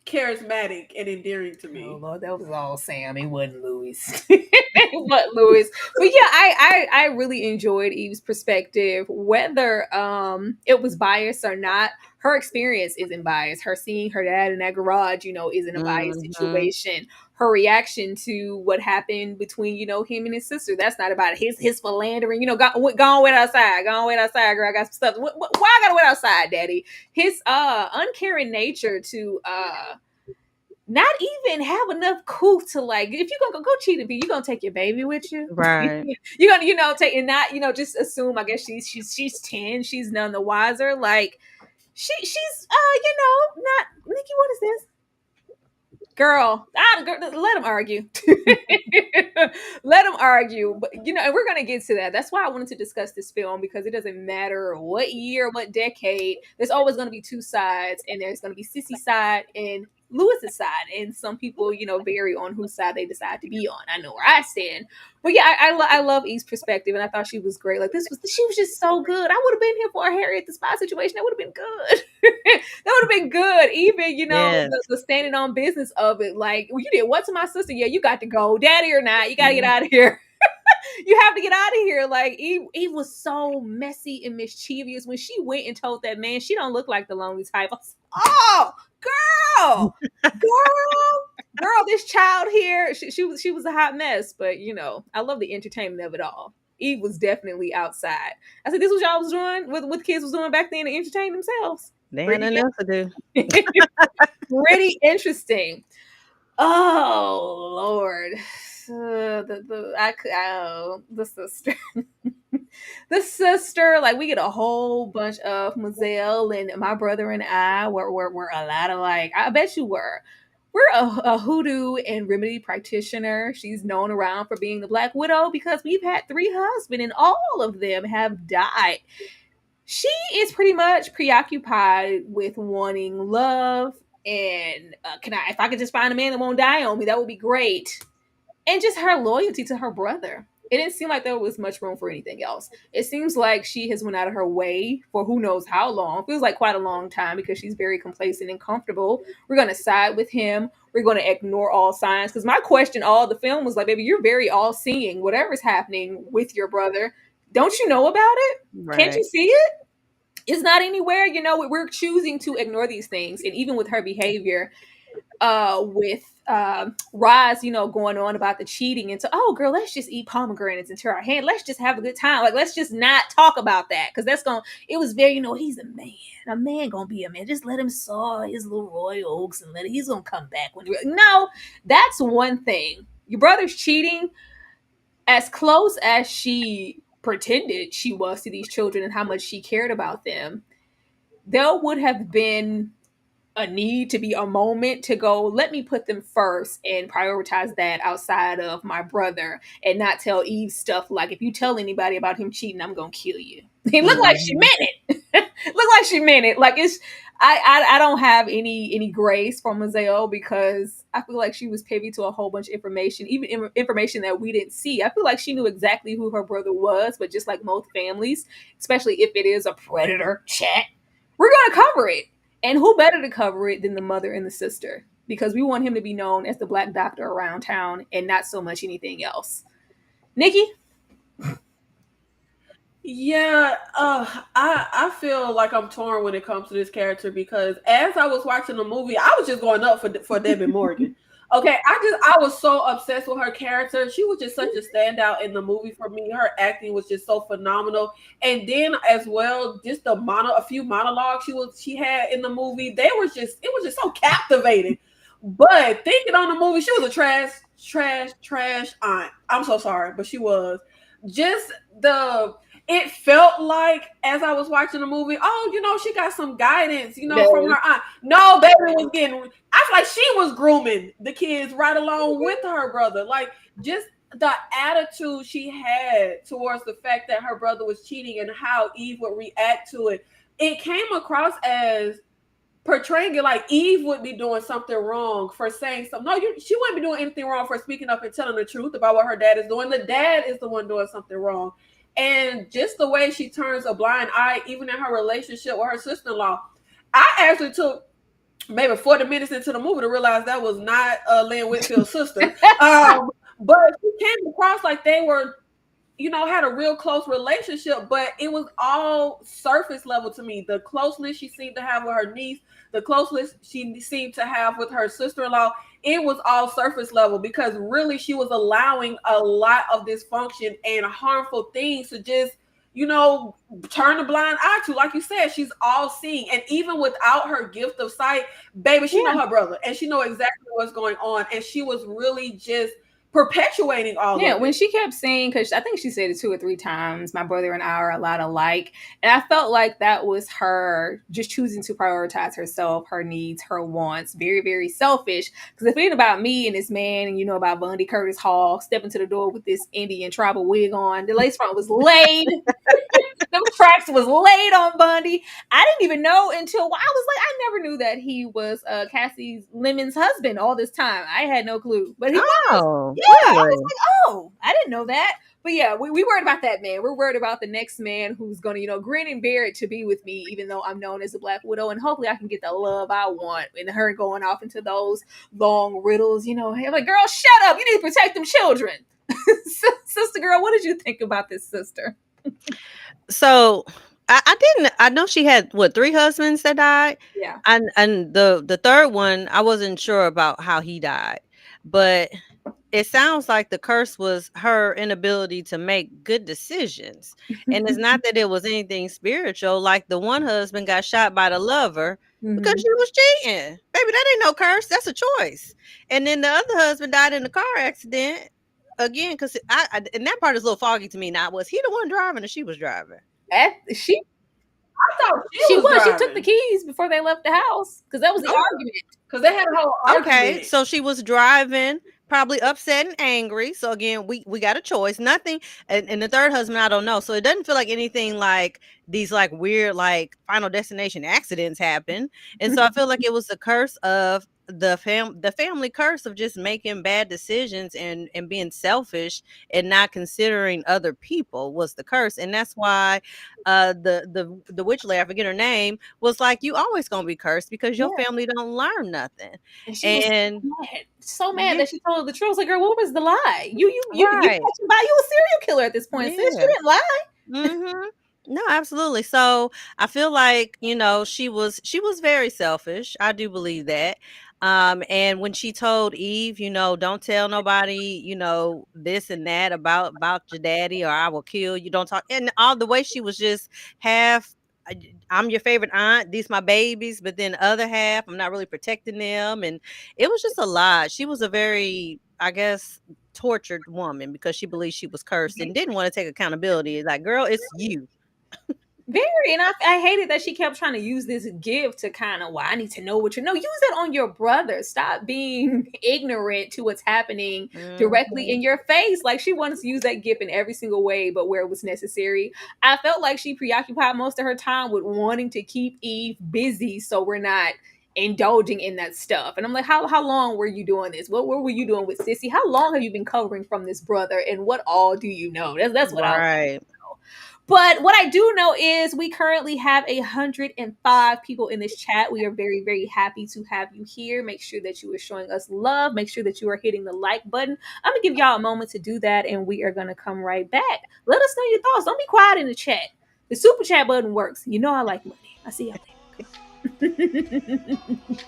charismatic and endearing to me. Oh Lord, that was all Sam. It wasn't Louis. But Louis. But yeah, I really enjoyed Eve's perspective. Whether it was biased or not, her experience isn't biased. Her seeing her dad in that garage, isn't a biased situation. Her reaction to what happened between, him and his sister, that's not about it. His philandering, go on wait outside. Go on wait outside, girl. I got some stuff. Why I gotta wait outside, daddy? His uncaring nature to not even have enough coup to, like, if you're gonna go cheat and you're gonna take your baby with you, right? You're gonna take, and not just assume. I guess she's 10, she's none the wiser. Like she's not Nikki. What is this? Girl, let them argue. Let them argue. But and we're gonna get to that. That's why I wanted to discuss this film, because it doesn't matter what year, what decade. There's always gonna be two sides, and there's gonna be Sissy's side and Lewis's side, and some people vary on whose side they decide to be on. I know where I stand, but yeah, I love Eve's perspective, and I thought she was great. Like she was just so good. I would have been here for a Harriet the Spy situation. That would have been good. That would have been good. Even yes. the standing on business of it. Like, well, you did what to my sister? Yeah, you got to go, daddy or not. You got to get out of here. You have to get out of here. Like Eve was so messy and mischievous when she went and told that man she don't look like the lonely type. I was, oh, girl, this child here, she was a hot mess. But I love the entertainment of it all. Eve was definitely outside. I said, this is what y'all was doing, what the kids was doing back then to entertain themselves. They had nothing else to do. Pretty interesting. Oh Lord. The sister. The sister, like, we get a whole bunch of Moselle, and my brother and I were a lot of, like, I bet you we're a hoodoo and remedy practitioner. She's known around for being the Black Widow because we've had 3 husbands and all of them have died. She is pretty much preoccupied with wanting love, and if I could just find a man that won't die on me, that would be great. And just her loyalty to her brother. It didn't seem like there was much room for anything else. It seems like she has went out of her way for who knows how long. It feels like quite a long time, because she's very complacent and comfortable. We're going to side with him. We're going to ignore all signs. Because my question all the film was like, baby, you're very all-seeing. Whatever's happening with your brother, don't you know about it? Right. Can't you see it? It's not anywhere. We're choosing to ignore these things. And even with her behavior, with Roz, going on about the cheating, and so, oh girl, let's just eat pomegranates and tear our hand. Let's just have a good time. Like, let's just not talk about that, because it was very, he's a man gonna be a man. Just let him saw his little royal oaks and he's gonna come back no, that's one thing. Your brother's cheating. As close as she pretended she was to these children and how much she cared about them, there would have been a need to be a moment to go, let me put them first and prioritize that outside of my brother, and not tell Eve stuff like, if you tell anybody about him cheating, I'm gonna kill you. It looked like she meant it. Looked like she meant it. Like, I don't have any grace for Moselle, because I feel like she was privy to a whole bunch of information, even information that we didn't see. I feel like she knew exactly who her brother was, but just like most families, especially if it is a predator chat, we're gonna cover it. And who better to cover it than the mother and the sister? Because we want him to be known as the Black Doctor around town and not so much anything else. Nikki? Yeah, I feel like I'm torn when it comes to this character because as I was watching the movie, I was just going up for Debbi Morgan. Okay, I was so obsessed with her character. She was just such a standout in the movie for me. Her acting was just so phenomenal, and then as well, just a few monologues she had in the movie. It was just so captivating. But thinking on the movie, she was a trash aunt. I'm so sorry, but she was just the it felt like as I was watching the movie, oh, she got some guidance, from her aunt. No, baby was getting. I feel like she was grooming the kids right along with her brother. Like just the attitude she had towards the fact that her brother was cheating and how Eve would react to it. It came across as portraying it like Eve would be doing something wrong for saying something. No, she wouldn't be doing anything wrong for speaking up and telling the truth about what her dad is doing. The dad is the one doing something wrong. And just the way she turns a blind eye, even in her relationship with her sister-in-law. I actually took maybe 40 minutes into the movie to realize that was not Lynn Whitfield's sister. But she came across like they were had a real close relationship, but it was all surface level to me. The closeness she seemed to have with her niece, the closeness she seemed to have with her sister-in-law, it was all surface level because really she was allowing a lot of dysfunction and harmful things to just, turn a blind eye to. Like you said, she's all seeing. And even without her gift of sight, baby, she know her brother and she know exactly what's going on. And she was really just perpetuating all of it. When she kept saying, because I think she said it 2 or 3 times, my brother and I are a lot alike. And I felt like that was her just choosing to prioritize herself, her needs, her wants. Very, very selfish. Because if it's about me and this man, and about Bundy Curtis Hall stepping to the door with this Indian tribal wig on, the lace front was laid. Them tracks was laid on Bundy. I didn't even know until I was like, I never knew that he was Kasi Lemmons' husband all this time. I had no clue, but he was. Yeah, really? I was like, oh, I didn't know that. But yeah, we worried about that man. We're worried about the next man who's going to, grin and bear it to be with me, even though I'm known as a Black Widow, and hopefully I can get the love I want. And her going off into those long riddles, I'm like, girl, shut up! You need to protect them children. Sister girl, what did you think about this sister? So I know she had 3 husbands that died. Yeah. And the third one, I wasn't sure about how he died, but it sounds like the curse was her inability to make good decisions. And it's not that it was anything spiritual. Like the one husband got shot by the lover because she was cheating. Baby, that ain't no curse. That's a choice. And then the other husband died in a car accident. Again, because and that part is a little foggy to me. Now, was he the one driving or she was driving? I thought she was. She took the keys before they left the house because that was the argument. Because they had a whole argument. Okay, so she was driving, probably upset and angry. So again, we got a choice. Nothing, and the third husband, I don't know. So it doesn't feel like anything like these like weird like Final Destination accidents happen. And so I feel like it was the curse of the family curse of just making bad decisions and being selfish and not considering other people was the curse. And that's why the witch lady, I forget her name, was like, you always gonna be cursed because your family don't learn nothing. And she was so mad that she told the truth. I was like, girl, what was the lie? You a serial killer at this point. Sis, you didn't lie. No, absolutely. So I feel like, she was very selfish. I do believe that. And when she told Eve, don't tell nobody, this and that about your daddy, or I will kill you. Don't talk. And all the way she was just half, I'm your favorite aunt, these my babies, but then the other half, I'm not really protecting them. And it was just a lot. She was a very, I guess, tortured woman because she believed she was cursed and didn't want to take accountability. Like, girl, it's you. Very, and I hated that she kept trying to use this gift to kind of, I need to know what you know. Use it on your brother. Stop being ignorant to what's happening directly in your face. Like, she wanted to use that gift in every single way, but where it was necessary. I felt like she preoccupied most of her time with wanting to keep Eve busy, so we're not indulging in that stuff. And I'm like, how long were you doing this? What were you doing with Sissy? How long have you been covering from this brother? And what all do you know? That's what I was. But what I do know is we currently have 105 people in this chat. We are very, very happy to have you here. Make sure that you are showing us love. Make sure that you are hitting the like button. I'm going to give y'all a moment to do that, and we are going to come right back. Let us know your thoughts. Don't be quiet in the chat. The super chat button works. You know I like money. I see y'all later.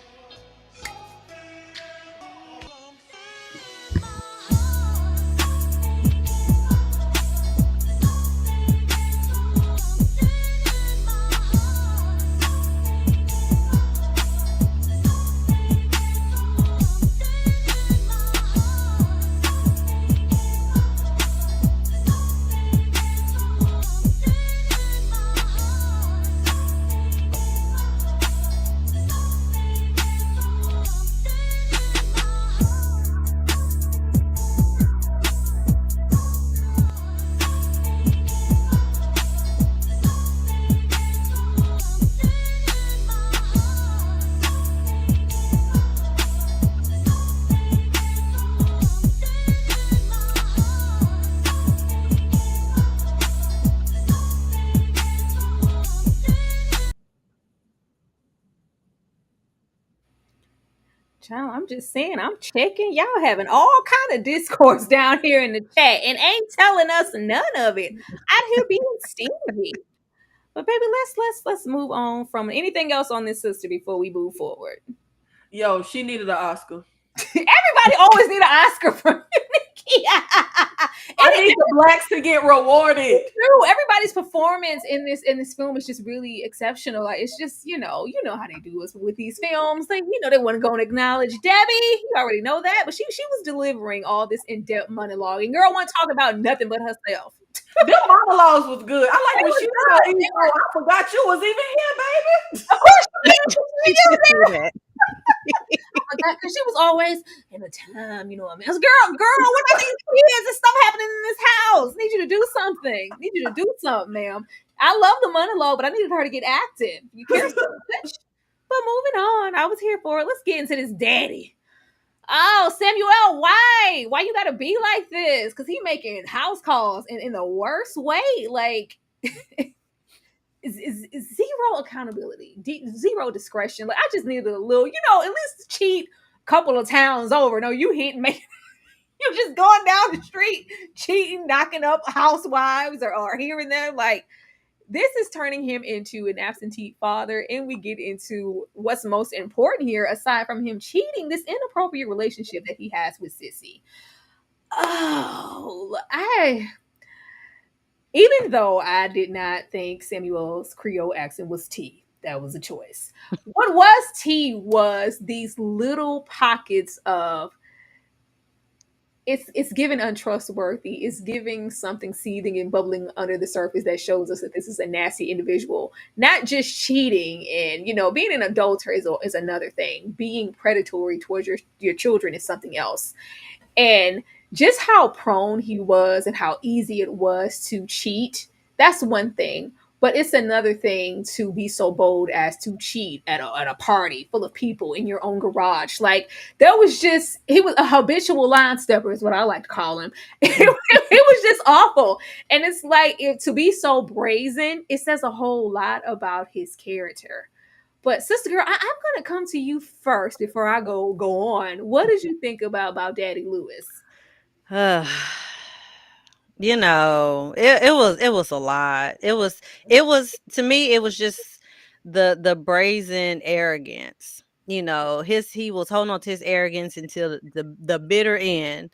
Child, I'm just saying, I'm checking. Y'all having all kind of discourse down here in the chat and ain't telling us none of it. Out here being stingy. But baby, let's move on from anything else on this sister before we move forward. Yo, she needed an Oscar. Everybody always need an Oscar for Nikki. I need the blacks to get rewarded. True. Everybody's performance in this film is just really exceptional. Like, it's just, you know how they do us with these films. Like, they want to go and acknowledge Debbie. You already know that, but she was delivering all this in-depth monologue, and girl wasn't talking about nothing but herself. Them monologues was good. I like when she said, I forgot you was even here, baby. Of course she did. Because she was always in a time, I was girl, what about these kids and stuff happening in this house? Need you to do something. Ma'am. I love the monologue, but I needed her to get active. You care so much. But moving on, I was here for it. Let's get into this daddy. Oh, Samuel, why? Why you gotta be like this? Because he making house calls in the worst way. Like, is zero accountability, zero discretion. Like, I just needed a little, at least cheat a couple of towns over. No, you hitting me. You're just going down the street, cheating, knocking up housewives or hearing them. Like, this is turning him into an absentee father, and we get into what's most important here, aside from him cheating, this inappropriate relationship that he has with Sissy. Oh, even though I did not think Samuel's Creole accent was tea, that was a choice. What was tea was these little pockets of it's giving untrustworthy. It's giving something seething and bubbling under the surface that shows us that this is a nasty individual. Not just cheating and being an adulterer is another thing. Being predatory towards your children is something else. And just how prone he was and how easy it was to cheat, that's one thing. But it's another thing to be so bold as to cheat at a party full of people in your own garage. Like, he was a habitual line stepper is what I like to call him. It was just awful. And it's like, to be so brazen, it says a whole lot about his character. But sister girl, I'm going to come to you first before I go on. What did you think about Daddy Lewis? It was a lot. It was to me, it was just the brazen arrogance. He was holding on to his arrogance until the bitter end.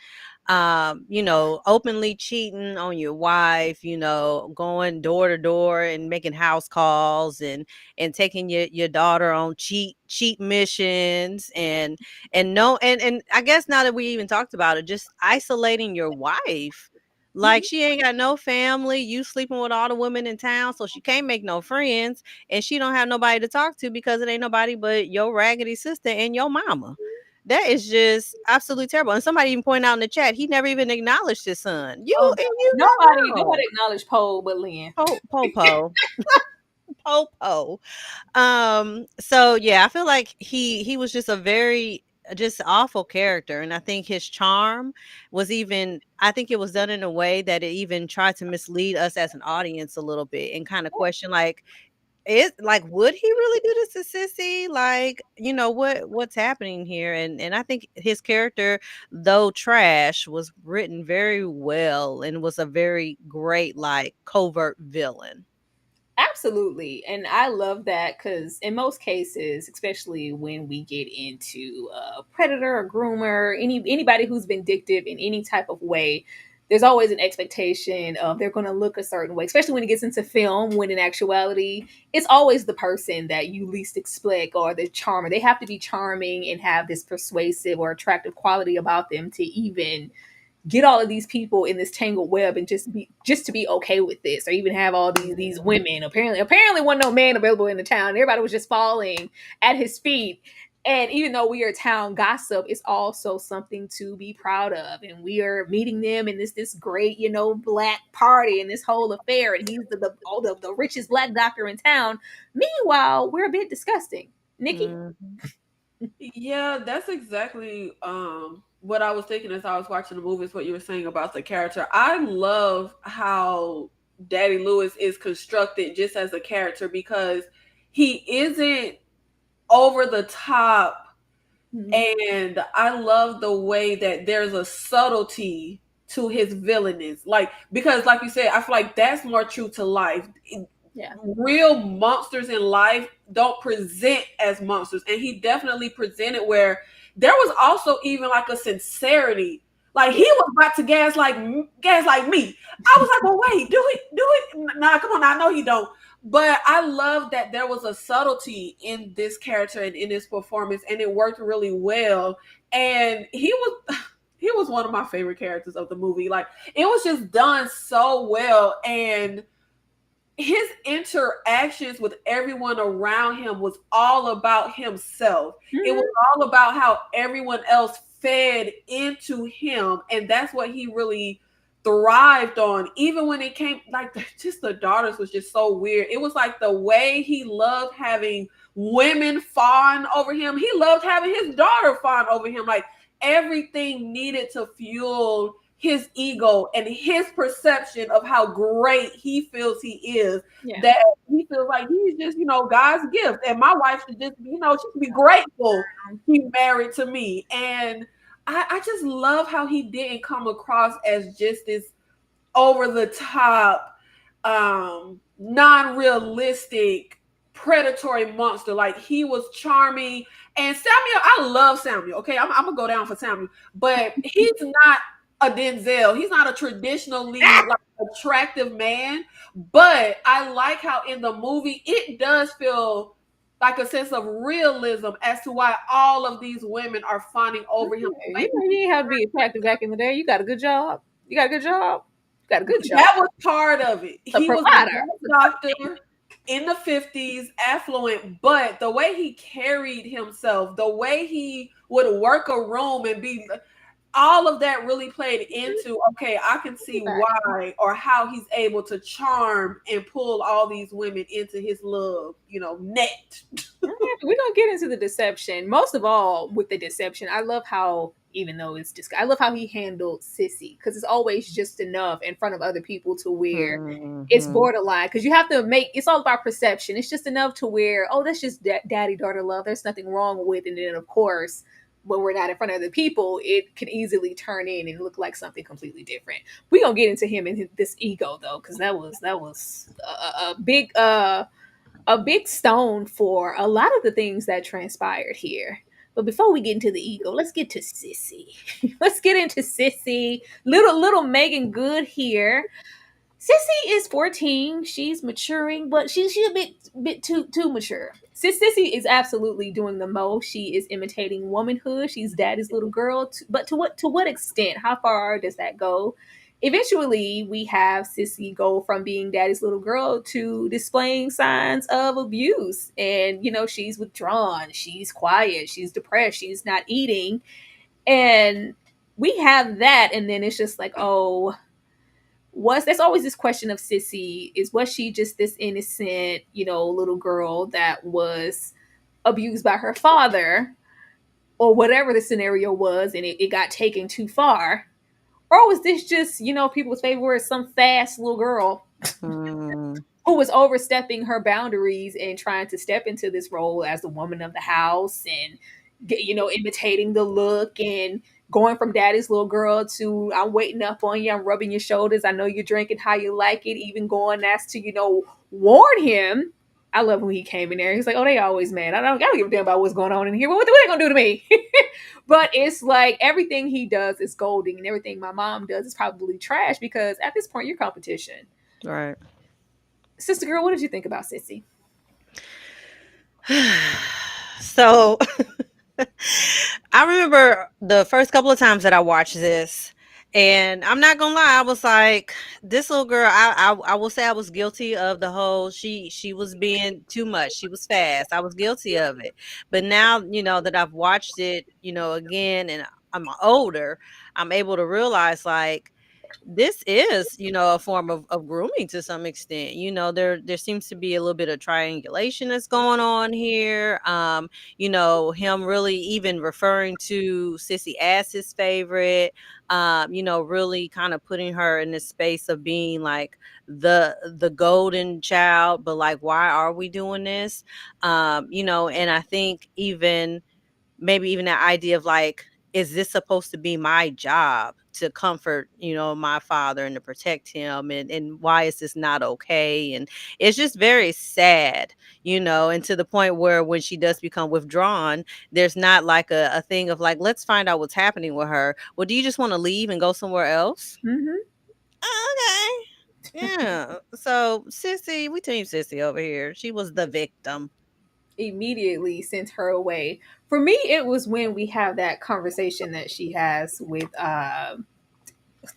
Openly cheating on your wife, going door to door and making house calls and taking your daughter on cheat missions and I guess now that we even talked about it, just isolating your wife. Like, she ain't got no family. You sleeping with all the women in town, so she can't make no friends, and she don't have nobody to talk to because it ain't nobody but your raggedy sister and your mama. That is just absolutely terrible. And somebody even pointed out in the chat, he never even acknowledged his son. Nobody acknowledged Poe but Lynn. Poe. So yeah, I feel like he was just a very just awful character. And I think his charm was even, I think it was done in a way that it even tried to mislead us as an audience a little bit and kind of question like, it like, would he really do this to Sissy? Like, what's happening here? And I think his character, though trash, was written very well and was a very great like covert villain. Absolutely. And I love that because in most cases, especially when we get into a predator or groomer, anybody who's vindictive in any type of way, there's always an expectation of they're going to look a certain way, especially when it gets into film, when in actuality, it's always the person that you least expect or the charmer. They have to be charming and have this persuasive or attractive quality about them to even get all of these people in this tangled web and just to be okay with this, or even have all these women. Apparently wasn't no man available in the town. Everybody was just falling at his feet. And even though we are town gossip, it's also something to be proud of. And we are meeting them in this great, black party and this whole affair. And he's the richest black doctor in town. Meanwhile, we're a bit disgusting. Nikki? Yeah, that's exactly what I was thinking as I was watching the movie, is what you were saying about the character. I love how Daddy Lewis is constructed just as a character, because he isn't over the top. And I love the way that there's a subtlety to his villainous. Like, because like you said, I feel like that's more true to life. Yeah. Real monsters in life don't present as monsters. And he definitely presented where there was also even like a sincerity. Like, he was about to gaslight me. I was like, well, wait, do it. Nah, come on. I know he don't. But I love that there was a subtlety in this character and in his performance, and it worked really well. And he was one of my favorite characters of the movie. Like, it was just done so well, and his interactions with everyone around him was all about himself. It was all about how everyone else fed into him, and that's what he really thrived on. Even when it came, like, just the daughters was just so weird. It was like the way he loved having women fawn over him. He loved having his daughter fawn over him. Like, everything needed to fuel his ego and his perception of how great he feels he is. Yeah. That he feels like he's just, God's gift, and my wife should just, she should be grateful he married to me. And I just love how he didn't come across as just this over the top, non-realistic, predatory monster. Like, he was charming. And Samuel, I love Samuel. Okay, I'm gonna go down for Samuel, but he's not a Denzel. He's not a traditionally like attractive man. But I like how in the movie it does feel like a sense of realism as to why all of these women are fawning over him. You didn't have to be attractive back in the day. You got a good job. That was part of it. He was provider. a doctor in the 50s, affluent, but the way he carried himself, the way he would work a room and be, all of that really played into, okay, I can see why or how he's able to charm and pull all these women into his love, net. We're gonna get into the deception. Most of all, with the deception, I love how, even though it's just, I love how he handled Sissy, because it's always just enough in front of other people to where it's borderline, because you have to make, it's all about perception. It's just enough to where, oh, that's just daddy-daughter love. There's nothing wrong with it. And then, of course, when we're not in front of the people, it can easily turn in and look like something completely different. We're gonna get into him and this ego, though, because that was a big stone for a lot of the things that transpired here. But before we get into the ego, let's get to Sissy. Let's get into Sissy. Little Meagan Good here. Sissy is 14. She's maturing, but she's a bit too mature. Sissy is absolutely doing the most. She is imitating womanhood. She's daddy's little girl. But to what extent? How far does that go? Eventually, we have Sissy go from being daddy's little girl to displaying signs of abuse. And, she's withdrawn. She's quiet. She's depressed. She's not eating. And we have that. And then it's just like, oh, there's always this question of Sissy, was she just this innocent, little girl that was abused by her father? or whatever the scenario was, and it got taken too far? Or was this just, people's favorite, some fast little girl Mm. who was overstepping her boundaries and trying to step into this role as the woman of the house and imitating the look and going from daddy's little girl to I'm waiting up on you, I'm rubbing your shoulders, I know you're drinking how you like it, even going as to warn him. I love when he came in there. He's like, "Oh, they always mad. I don't give a damn about what's going on in here. What they gonna do to me?" But it's like everything he does is golden, and everything my mom does is probably trash because at this point you're competition. Right. Sister girl, what did you think about Sissy? So I remember the first couple of times that I watched this, and I'm not gonna lie, I was like, this little girl. I will say I was guilty of the whole. She was being too much. She was fast. I was guilty of it. But now that I've watched it, again, and I'm older, I'm able to realize like this is a form of grooming to some extent. There seems to be a little bit of triangulation that's going on here. Him really even referring to Sissy as his favorite, really kind of putting her in this space of being like the golden child, but like, why are we doing this? And I think maybe even that idea of like, is this supposed to be my job to comfort, my father and to protect him? And why is this not okay? And it's just very sad, and to the point where when she does become withdrawn, there's not like a thing of like, let's find out what's happening with her. Well, do you just want to leave and go somewhere else? Mm-hmm. Okay. Yeah. So Sissy, we team Sissy over here. She was the victim. Immediately sent her away. For me, it was when we have that conversation that she has with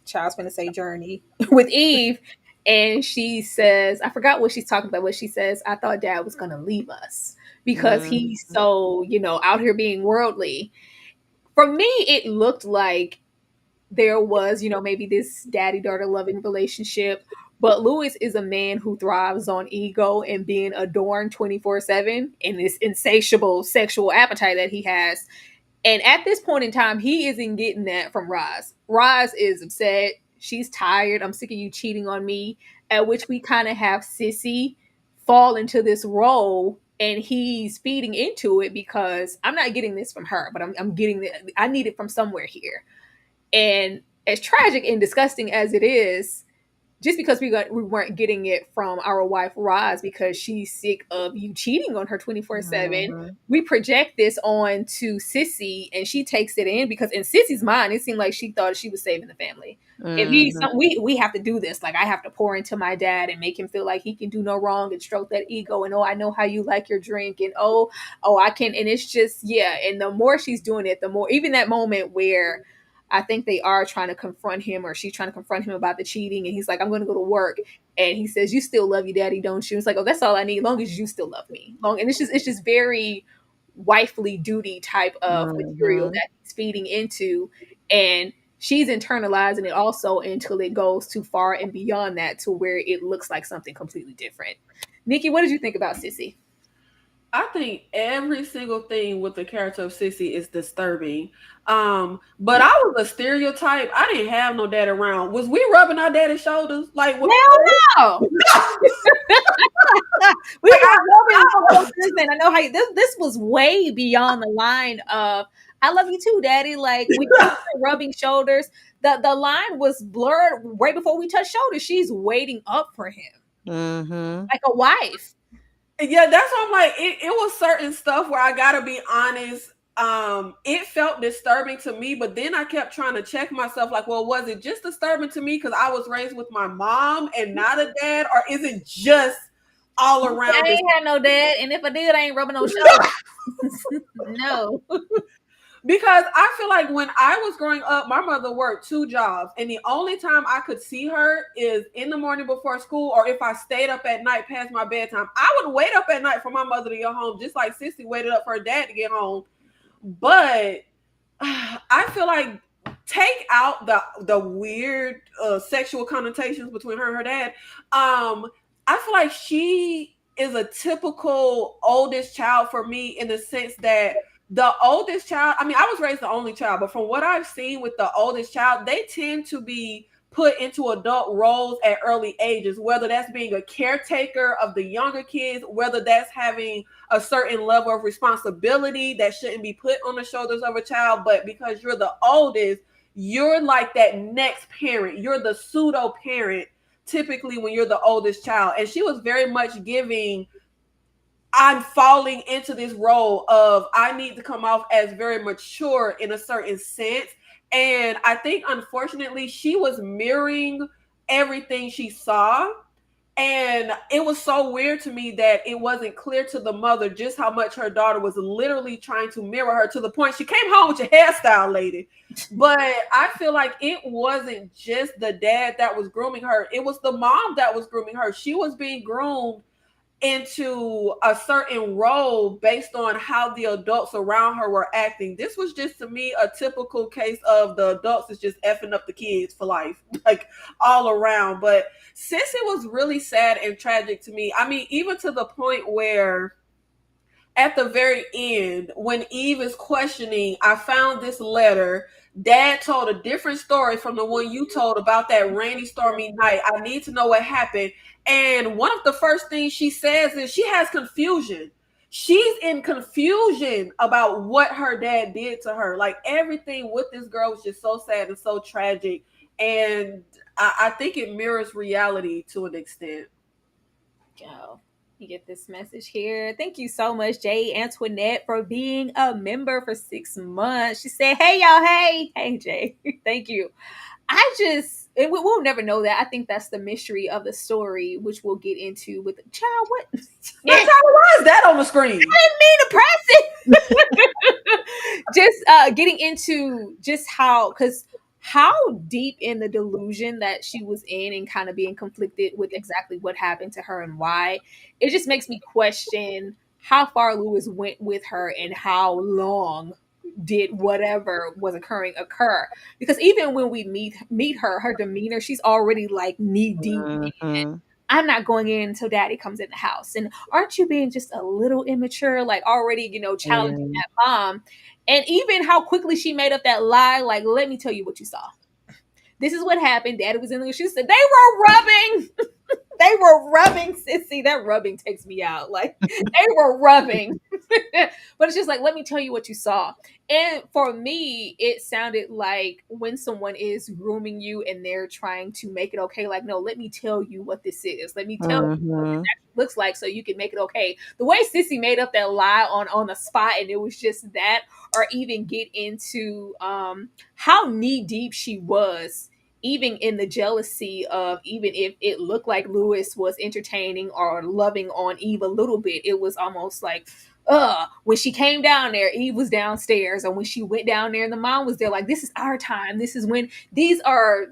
child's gonna say Jurnee with Eve, and she says, I forgot what she's talking about, but she says, I thought dad was gonna leave us because he's so, out here being worldly. For me, it looked like there was, maybe this daddy-daughter loving relationship, but Louis is a man who thrives on ego and being adorned 24/7 and this insatiable sexual appetite that he has. And at this point in time, he isn't getting that from Roz. Roz is upset. She's tired. I'm sick of you cheating on me. At which we kind of have Sissy fall into this role, and he's feeding into it because I'm not getting this from her, but I'm getting it. I need it from somewhere here. And as tragic and disgusting as it is, just because we weren't getting it from our wife Roz because she's sick of you cheating on her 24/7, we project this on to Sissy, and she takes it in because in Sissy's mind it seemed like she thought she was saving the family. If we have to do this, like I have to pour into my dad and make him feel like he can do no wrong and stroke that ego, and I know how you like your drink, and I can, and it's just and the more she's doing it, the more, even that moment where I think they are trying to confront him, or she's trying to confront him about the cheating, and he's like, I'm going to go to work, and he says, you still love your daddy, don't you? It's like, oh, that's all I need, long as you still love me. And it's just very wifely duty type of material that he's feeding into, and she's internalizing it also until it goes too far and beyond that to where it looks like something completely different. Nikki, what did you think about Sissy? I think every single thing with the character of Sissy is disturbing. But I was a stereotype. I didn't have no dad around. Was we rubbing our daddy's shoulders? Like, no. We were rubbing shoulders, and I know how this was way beyond the line of I love you too, daddy. Like we were rubbing shoulders. The line was blurred right before we touched shoulders. She's waiting up for him, like a wife. Yeah, that's what I'm like. It was certain stuff where I gotta be honest. It felt disturbing to me, but then I kept trying to check myself, like, well, was it just disturbing to me because I was raised with my mom and not a dad, or is it just all around? I ain't had no dad, and if I did, I ain't rubbing no shoulders. No. Because I feel like when I was growing up, my mother worked 2 jobs, and the only time I could see her is in the morning before school, or if I stayed up at night past my bedtime. I would wait up at night for my mother to get home, just like Sissy waited up for her dad to get home. But I feel like take out the weird sexual connotations between her and her dad. I feel like she is a typical oldest child for me, in the sense that the oldest child, I mean, I was raised the only child, but from what I've seen with the oldest child, they tend to be put into adult roles at early ages, whether that's being a caretaker of the younger kids, whether that's having a certain level of responsibility that shouldn't be put on the shoulders of a child. But because you're the oldest, you're like that next parent. You're the pseudo parent typically when you're the oldest child. And she was very much giving, I'm falling into this role of I need to come off as very mature in a certain sense. And I think, unfortunately, she was mirroring everything she saw. And it was so weird to me that it wasn't clear to the mother just how much her daughter was literally trying to mirror her, to the point she came home with your hairstyle, lady. But I feel like it wasn't just the dad that was grooming her. It was the mom that was grooming her. She was being groomed into a certain role based on how the adults around her were acting. This was just, to me, a typical case of the adults is just effing up the kids for life, like all around. But since it was really sad and tragic to me, I mean, even to the point where at the very end, when Eve is questioning, I found this letter. Dad told a different story from the one you told about that rainy, stormy night. I need to know what happened. And one of the first things she says is she has confusion. She's in confusion about what her dad did to her. Like, everything with this girl was just so sad and so tragic. And I think it mirrors reality to an extent. Go. You get this message here. Thank you so much, Jay Antoinette, for being a member for 6 months. She said, hey, y'all. Hey, Jay. Thank you. We'll never know that. I think that's the mystery of the story, which we'll get into with the child. What? Yeah, why is that on the screen? I didn't mean to press it. Just getting into just how deep in the delusion that she was in and kind of being conflicted with exactly what happened to her and why. It just makes me question how far Lewis went with her and how long did whatever was occurring occur. Because even when we meet her demeanor, she's already like knee deep in, I'm not going in until daddy comes in the house. And aren't you being just a little immature? Like, already, challenging that mom. And even how quickly she made up that lie, like, let me tell you what you saw. This is what happened. Daddy was in the, she said, they were rubbing. They were rubbing, sissy. That rubbing takes me out. Like, they were rubbing. But it's just like, let me tell you what you saw. And for me, it sounded like when someone is grooming you and they're trying to make it okay, like, no, let me tell you what this is. Let me tell you what this actually looks like so you can make it okay. The way Sissy made up that lie on the spot, and it was just that, or even get into how knee deep she was, even in the jealousy of, even if it looked like Lewis was entertaining or loving on Eve a little bit, it was almost like, when she came down there, Eve was downstairs, and when she went down there and the mom was there, like, this is our time. This is when, these are,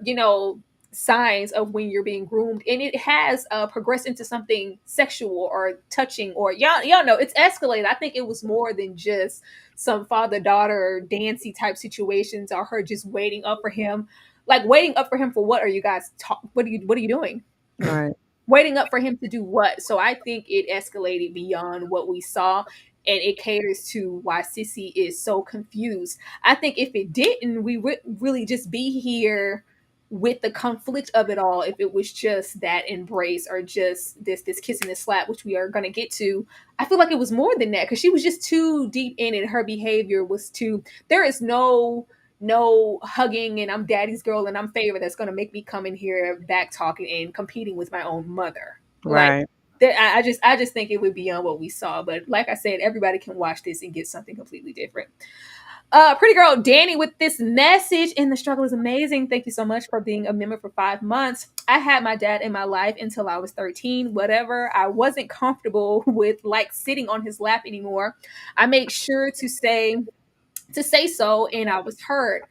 signs of when you're being groomed, and it has progressed into something sexual or touching, or y'all know it's escalated. I think it was more than just some father-daughter dancey type situations, or her just waiting up for him. Like, waiting up for him for what? Are you guys what are you doing? Right. Waiting up for him to do what? So I think it escalated beyond what we saw, and it caters to why Sissy is so confused. I think if it didn't, we would really just be here with the conflict of it all. If it was just that embrace, or just this kiss and this slap, which we are going to get to, I feel like it was more than that, because she was just too deep in it. Her behavior was too, there is no hugging and I'm daddy's girl and I'm favorite that's going to make me come in here back talking and competing with my own mother. Right. Like, I just think it would be beyond what we saw. But like I said, everybody can watch this and get something completely different. Pretty girl Danny with this message: "And the struggle is amazing. Thank you so much for being a member for 5 months. I had my dad in my life until I was 13. Whatever. I wasn't comfortable with like sitting on his lap anymore. I made sure to say so, and I was heard."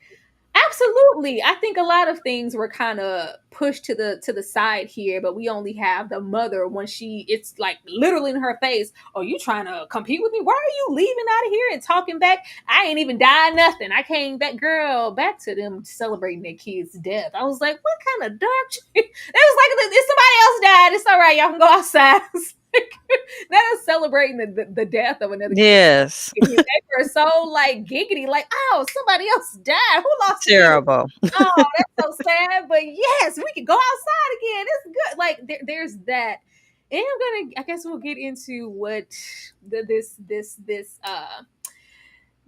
Absolutely. I think a lot of things were kind of pushed to the side here, but we only have the mother when it's like literally in her face. "Oh, you trying to compete with me? Why are you leaving out of here and talking back? I ain't even died nothing. I came back," girl, back to them celebrating their kid's death. I was like, what kind of dark? It was like, if somebody else died, it's all right. Y'all can go outside. That is celebrating the death of another kid. Yes. They were so like giggity, like, oh, somebody else died. Who lost a kid? Terrible. Oh, that's so sad. But yes, we can go outside again. It's good. Like there's that. And I guess we'll get into what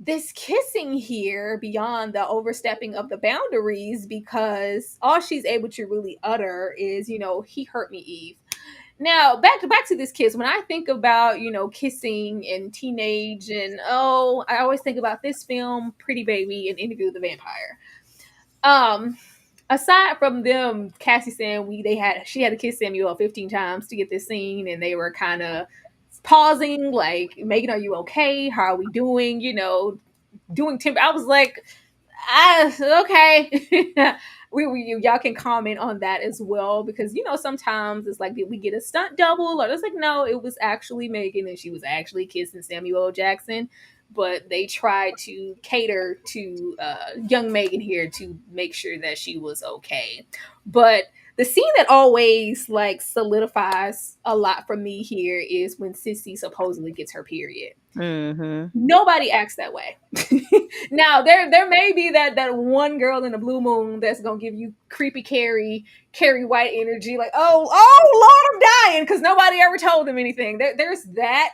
this kissing here beyond the overstepping of the boundaries, because all she's able to really utter is, he hurt me, Eve. Now, back to this kiss. When I think about, kissing and teenage and I always think about this film, Pretty Baby, and Interview with the Vampire. Aside from them, Cassie saying she had to kiss Samuel 15 times to get this scene, and they were kind of pausing, like, Meagan, are you okay? How are we doing? Doing temp. I was like, okay. Y'all can comment on that as well, because sometimes it's like, did we get a stunt double? Or it's like, no, it was actually Meagan and she was actually kissing Samuel L. Jackson, but they tried to cater to young Meagan here to make sure that she was okay. But the scene that always like solidifies a lot for me here is when Sissy supposedly gets her period. Mm-hmm. Nobody acts that way. Now there may be that one girl in the blue moon that's gonna give you creepy Carrie White energy, like, oh Lord, I'm dying, because nobody ever told them anything. There's that.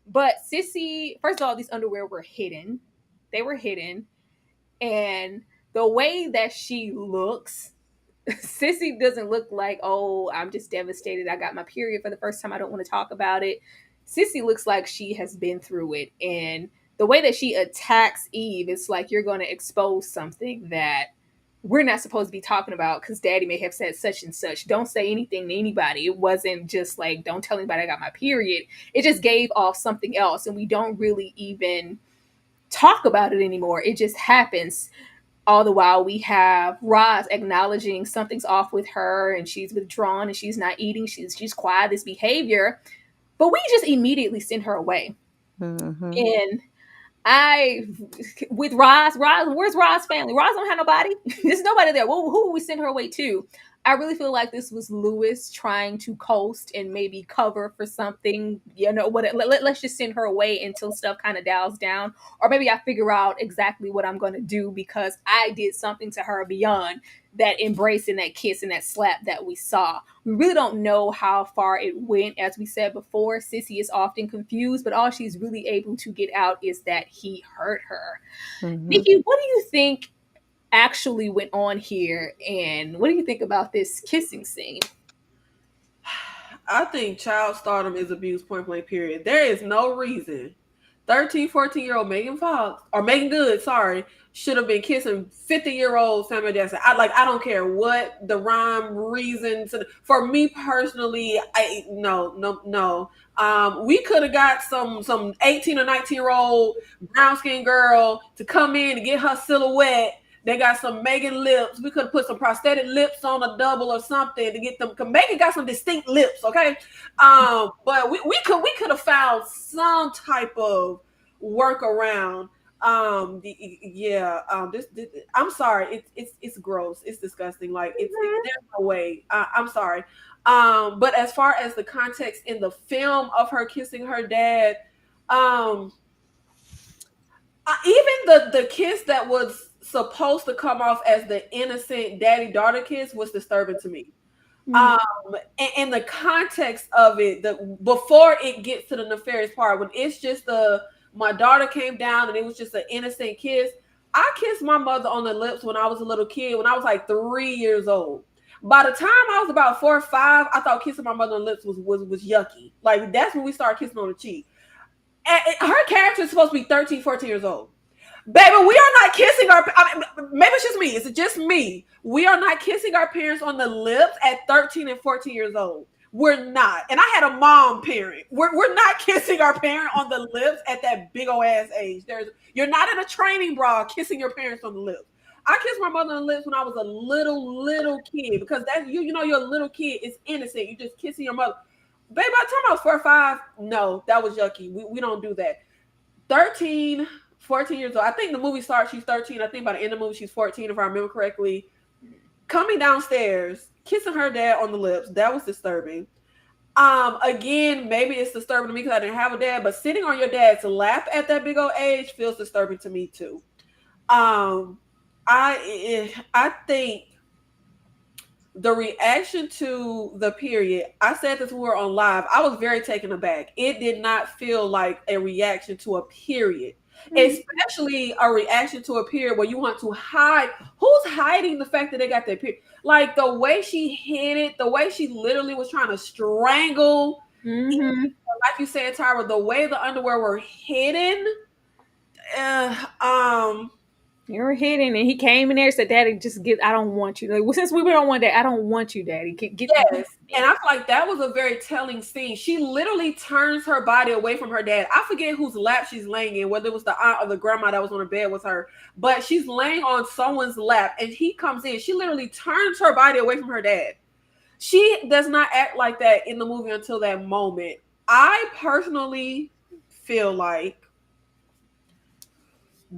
But Sissy, first of all, these underwear were hidden. They were hidden, and the way that she looks, Sissy doesn't look like, oh, I'm just devastated, I got my period for the first time, I don't want to talk about it. Sissy looks like she has been through it. And the way that she attacks Eve, it's like, you're going to expose something that we're not supposed to be talking about because daddy may have said such and such. Don't say anything to anybody. It wasn't just like, don't tell anybody I got my period. It just gave off something else, and we don't really even talk about it anymore. It just happens. All the while we have Roz acknowledging something's off with her, and she's withdrawn and she's not eating. She's quiet, this behavior. But we just immediately send her away. Mm-hmm. And with Roz, where's Roz's family? Roz don't have nobody. There's nobody there. Well, who would we send her away to? I really feel like this was Lewis trying to coast and maybe cover for something. Let's just send her away until stuff kind of dials down. Or maybe I figure out exactly what I'm going to do because I did something to her beyond that embrace and that kiss and that slap that we saw. We really don't know how far it went. As we said before, Sissy is often confused, but all she's really able to get out is that he hurt her. Mm-hmm. Nikki, what do you think actually went on here, and what do you think about this kissing scene? I think child stardom is abuse, point blank, period. There is no reason 13, 14-year-old Megan Good, should have been kissing 50-year-old Samuel Jackson. I don't care what the rhyme reasons. For me personally, no. We could have got some 18 or 19-year-old brown-skinned girl to come in and get her silhouette. They got some Megan lips. We could have put some prosthetic lips on a double or something to get them. Cause Megan got some distinct lips, okay? But we could have found some type of workaround. This I'm sorry. It's gross. It's disgusting. Like there's no way. I'm sorry. But as far as the context in the film of her kissing her dad, even the kiss that was supposed to come off as the innocent daddy-daughter kiss was disturbing to me. Mm-hmm. And the context of it, before it gets to the nefarious part, when it's just my daughter came down and it was just an innocent kiss. I kissed my mother on the lips when I was a little kid, when I was like 3 years old. By the time I was about 4 or 5, I thought kissing my mother on the lips was yucky. Like, that's when we started kissing on the cheek. And her character is supposed to be 13, 14 years old. Baby, we are not kissing maybe it's just me. Is it just me? We are not kissing our parents on the lips at 13 and 14 years old. We're not. And I had a mom parent. We're not kissing our parent on the lips at that big old ass age. You're not in a training bra kissing your parents on the lips. I kissed my mother on the lips when I was a little kid, because that you're a little kid is innocent. You're just kissing your mother. Baby, by the time I was 4 or 5, no, that was yucky. We don't do that. 13, 14 years old. I think the movie starts, she's 13. I think by the end of the movie, she's 14, if I remember correctly. Coming downstairs, kissing her dad on the lips, that was disturbing. Again, maybe it's disturbing to me because I didn't have a dad, but sitting on your dad's lap at that big old age feels disturbing to me too. Um, I think the reaction to the period, I said this when we were on live, I was very taken aback. It did not feel like a reaction to a period, especially a reaction to a period where you want to hide. Who's hiding the fact that they got that period? Like the way she hid it, the way she literally was trying to strangle. Like you said, Tyra, the way the underwear were hidden. You were hidden, and he came in there and said, "Daddy, just get. I don't want you. Like, well, since we were on one day, I don't want you, Daddy. Get." Yes, and I feel like that was a very telling scene. She literally turns her body away from her dad. I forget whose lap she's laying in, whether it was the aunt or the grandma that was on the bed with her, but she's laying on someone's lap, and he comes in. She literally turns her body away from her dad. She does not act like that in the movie until that moment. I personally feel like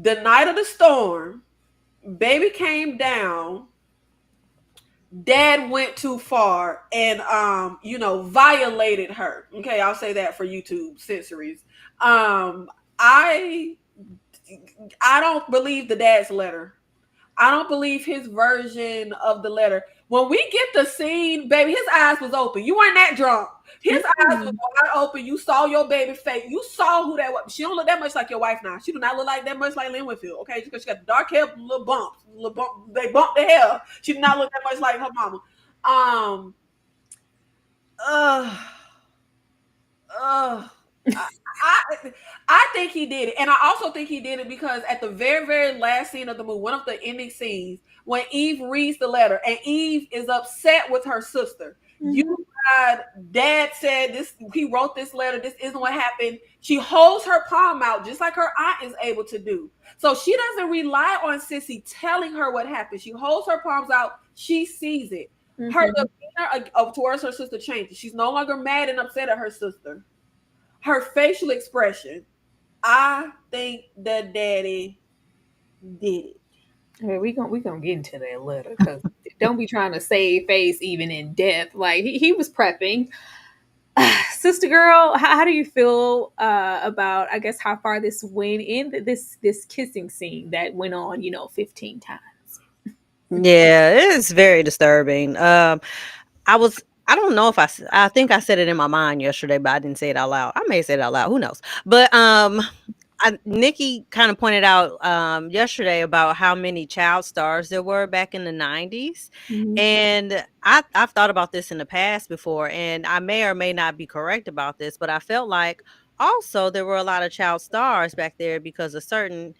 the night of the storm, baby came down, dad went too far and violated her. Okay, I'll say that for YouTube sensories. I don't believe the dad's letter. I don't believe his version of the letter. When we get the scene, baby, his eyes was open. You weren't that drunk. His eyes was wide open. You saw your baby face. You saw who that was. She don't look that much like your wife now. She do not look like that much like Lynn Whitfield. Okay, because she got the dark hair, little bumps, They bumped the hair. She did not look that much like her mama. I think he did it, and I also think he did it because at the very, very last scene of the movie, one of the ending scenes, when Eve reads the letter, and Eve is upset with her sister. Dad said this. He wrote this letter. This isn't what happened. She holds her palm out just like her aunt is able to do. So she doesn't rely on Sissy telling her what happened. She holds her palms out. She sees it. Her demeanor towards her sister changes. She's no longer mad and upset at her sister. Her facial expression. I think that daddy did it. Okay, we gonna get into that letter because don't be trying to save face even in death. Like he was prepping. Sister girl, how do you feel about, I guess, how far this went in this kissing scene that went on 15 times? Yeah, it's very disturbing. I don't know if I think I said it in my mind yesterday, but I didn't say it out loud. I may say it out loud. Who knows? But Nikki kind of pointed out yesterday about how many child stars there were back in the 90s. And I've thought about this in the past before, and I may or may not be correct about this, but I felt like also there were a lot of child stars back there because a certain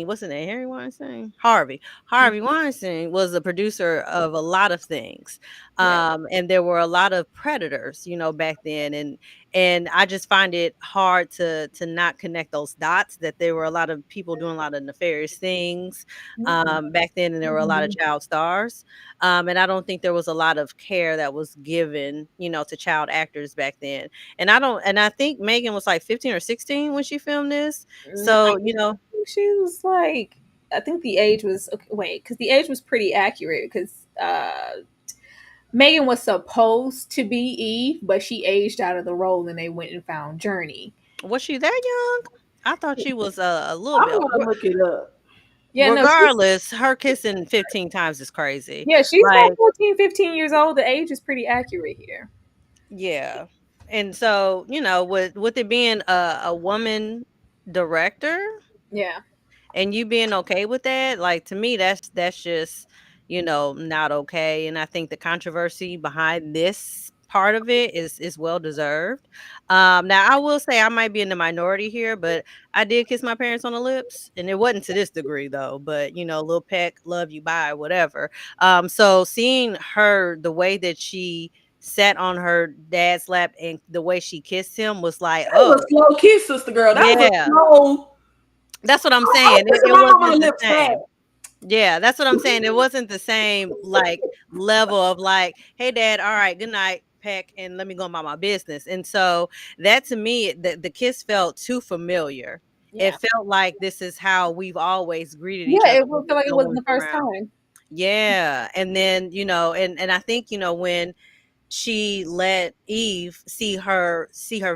what's his name? Harry Weinstein? Harvey Weinstein was a producer of a lot of things. And there were a lot of predators, back then. And I just find it hard to not connect those dots, that there were a lot of people doing a lot of nefarious things back then, and there were a lot of child stars. And I don't think there was a lot of care that was given, to child actors back then. And I think Meagan was like 15 or 16 when she filmed this. So, she was like, I think the age was because the age was pretty accurate because Meagan was supposed to be Eve, but she aged out of the role and they went and found Jurnee. Was she that young? I thought she was a little bit. I want to look it up. Yeah, regardless, her kissing 15 times is crazy. Yeah, she's like 14, 15 years old. The age is pretty accurate here. Yeah. And so, with it being a woman director, and you being okay with that, like, to me, that's just, not okay. And I think the controversy behind this part of it is well deserved. Now I will say I might be in the minority here, but I did kiss my parents on the lips, and it wasn't to this degree though, but little peck, love you, bye, whatever. So seeing her, the way that she sat on her dad's lap and the way she kissed him was like, that was a slow kiss, sister girl. That was a slow. That's what I'm saying. It wasn't the same. Yeah, that's what I'm saying. It wasn't the same like level of like, hey dad, all right, good night, peck, and let me go about my business. And so that, to me, the kiss felt too familiar. It felt like this is how we've always greeted each other. Yeah, it felt like it wasn't the first time. Yeah. And then, and I think, when she let Eve see her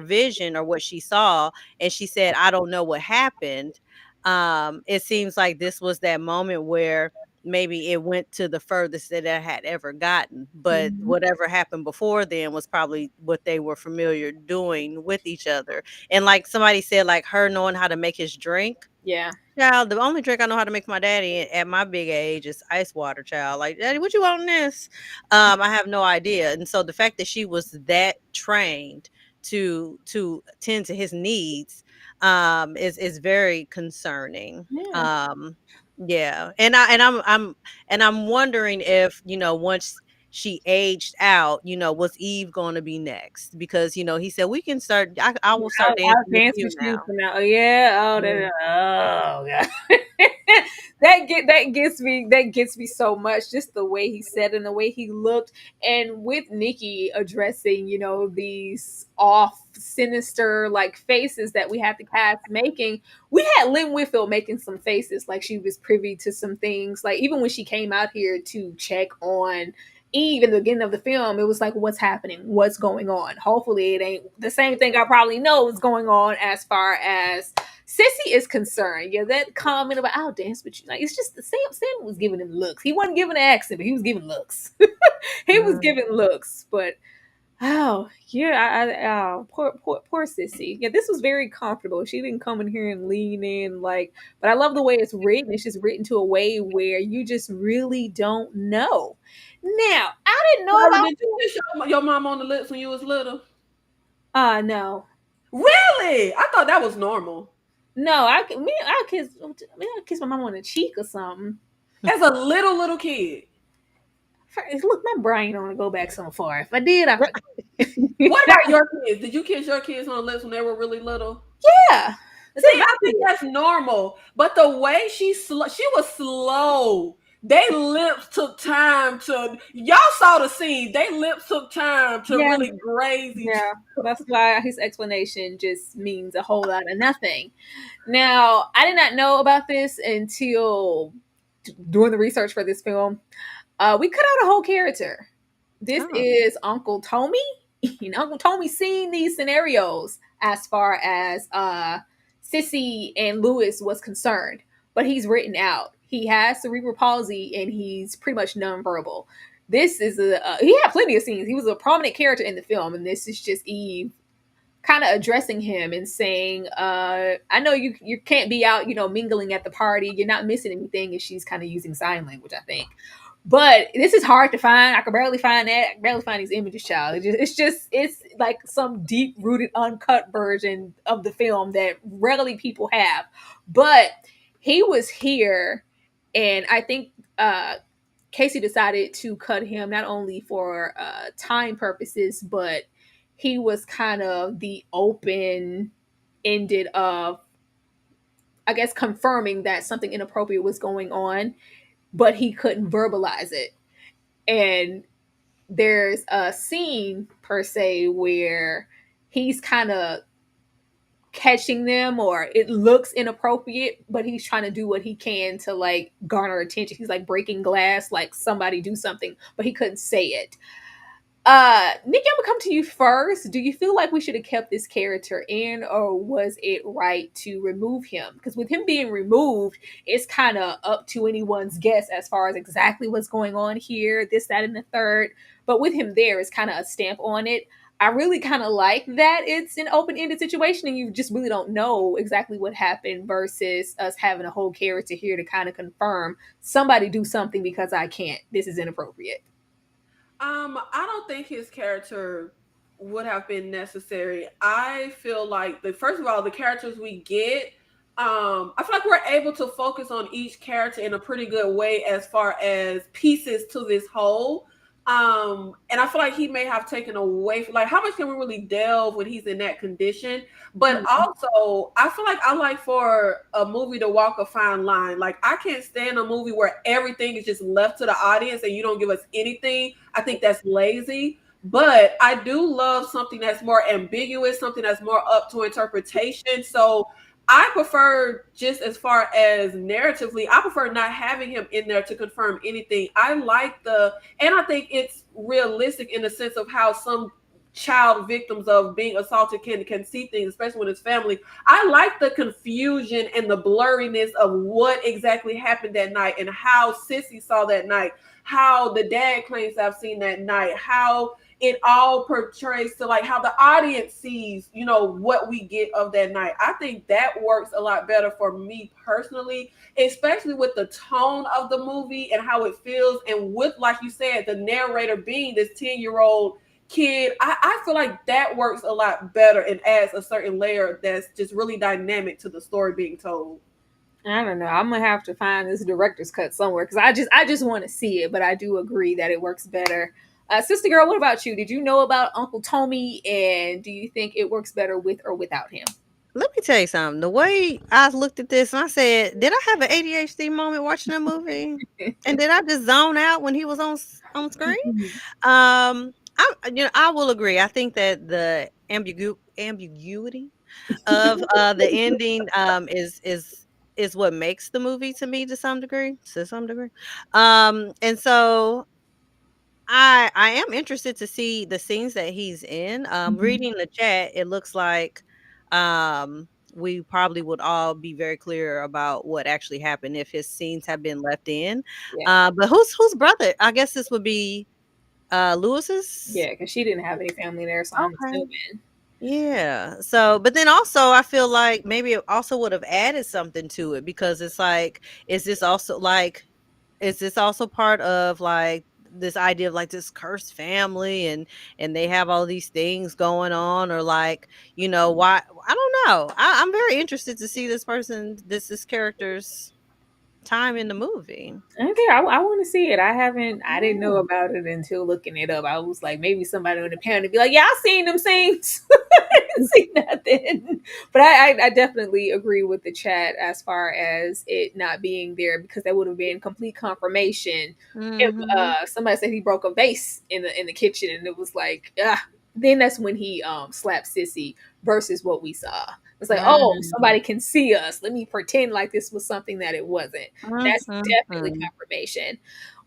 vision or what she saw, and she said, "I don't know what happened." It seems like this was that moment where maybe it went to the furthest that it had ever gotten, but Mhm. whatever happened before then was probably what they were familiar doing with each other. And like somebody said, like her knowing how to make his drink. Yeah. Child, the only drink I know how to make for my daddy at my big age is ice water, child. Like, "Daddy, what you want in this?" I have no idea. And so the fact that she was that trained to tend to his needs is very concerning. Yeah. Yeah. And I'm wondering if, once she aged out, was Eve going to be next? Because, he said we can start I will start I'll dancing with dance you with you now. for now. Oh yeah. Oh, Yeah. oh god. That gets me so much. Just the way he said and the way he looked, and with Nikki addressing, these off sinister like faces that we had the cast making. We had Lynn Whitfield making some faces like she was privy to some things. Like even when she came out here to check on Eve in the beginning of the film, it was like, what's happening? What's going on? Hopefully, it ain't the same thing I probably know is going on as far as Sissy is concerned. Yeah, that comment about I'll dance with you. Like, it's just the Sam was giving him looks. He wasn't giving an accent, but he was giving looks. He was Mm. giving looks, but oh yeah, poor Sissy. Yeah, this was very comfortable. She didn't come in here and lean in like, but I love the way it's written. It's just written to a way where you just really don't know. Now, I didn't know Tyra, about did you kiss your mom on the lips when you was little? no. Really? I thought that was normal. No, I kiss my mom on the cheek or something. As a little kid. Look, my brain don't want to go back so far. If I did, I forget. What about your kids? Did you kiss your kids on the lips when they were really little? Yeah. See, I think that's normal. But the way she was slow. They lips took time to. Y'all saw the scene. They lips took time to Yeah. really graze each. Yeah. That's why his explanation just means a whole lot of nothing. Now, I did not know about this until doing the research for this film. We cut out a whole character. This Oh. is Uncle Tommy. Uncle Tommy seen these scenarios as far as Sissy and Lewis was concerned, but he's written out. He has cerebral palsy and he's pretty much nonverbal. This is he had plenty of scenes. He was a prominent character in the film, and this is just Eve kind of addressing him and saying, I know you can't be out, mingling at the party. You're not missing anything. And she's kind of using sign language, I think. But this is hard to find. I can barely find that. I can barely find these images, child. It's like some deep rooted, uncut version of the film that rarely people have. But he was here, and I think Casey decided to cut him not only for time purposes, but he was kind of the open ended of, I guess, confirming that something inappropriate was going on, but he couldn't verbalize it. And there's a scene per se where he's kind of catching them, or it looks inappropriate, but he's trying to do what he can to like garner attention. He's like breaking glass, like somebody do something, but he couldn't say it. Nikki, I'm gonna come to you first. Do you feel like we should have kept this character in, or was it right to remove him? Because with him being removed, it's kind of up to anyone's guess as far as exactly what's going on here, this, that, and the third. But with him there, it's kind of a stamp on it. I really kind of like that it's an open-ended situation and you just really don't know exactly what happened versus us having a whole character here to kind of confirm somebody do something because I can't. This is inappropriate. I don't think his character would have been necessary. I feel like first of all, the characters we get, I feel like we're able to focus on each character in a pretty good way as far as pieces to this whole. And I feel like he may have taken away, like, how much can we really delve when he's in that condition? But also, I feel like I like for a movie to walk a fine line. Like, I can't stand a movie where everything is just left to the audience and you don't give us anything. I think that's lazy. But I do love something that's more ambiguous, something that's more up to interpretation. So I prefer, just as far as narratively, I prefer not having him in there to confirm anything. I like and I think it's realistic in the sense of how some child victims of being assaulted can see things, especially when it's family. I like the confusion and the blurriness of what exactly happened that night and how Sissy saw that night, how the dad claims to have seen that night, how it all portrays to like how the audience sees, you know, what we get of that night. I think that works a lot better for me personally, especially with the tone of the movie and how it feels, and with, like you said, the narrator being this 10-year-old kid. I feel like that works a lot better and adds a certain layer that's just really dynamic to the story being told. I don't know. I'm gonna have to find this director's cut somewhere because I just want to see it, but I do agree that it works better. Sister girl, what about you? Did you know about Uncle Tommy, and do you think it works better with or without him? Let me tell you something. The way I looked at this and I said, did I have an ADHD moment watching the movie? And did I just zone out when he was on screen? I will agree. I think that the ambiguity of the ending is what makes the movie to me to some degree. To some degree. And so I am interested to see the scenes that he's in. Reading the chat, it looks like we probably would all be very clear about what actually happened if his scenes have been left in. Yeah. But whose brother? I guess this would be Lewis's. Yeah, because she didn't have any family there, so I'm Okay. assuming. Yeah. So, but then also, I feel like maybe it also would have added something to it because it's like, is this also like, is this also part of like this idea of like this cursed family and they have all these things going on, or like, you know, why? I don't know. I'm very interested to see this character's time in the movie. Okay, I want to see it. I didn't know about it until looking it up. I was like, maybe somebody on the panel would be like, yeah, I seen them scenes. I didn't see nothing. But I definitely agree with the chat as far as it not being there because that would have been complete confirmation. If Mm-hmm. somebody said he broke a vase in the kitchen and it was like, then that's when he slapped Sissy versus what we saw. It's like, oh, Mm-hmm. somebody can see us. Let me pretend like this was something that it wasn't. That's definitely Mm-hmm. confirmation.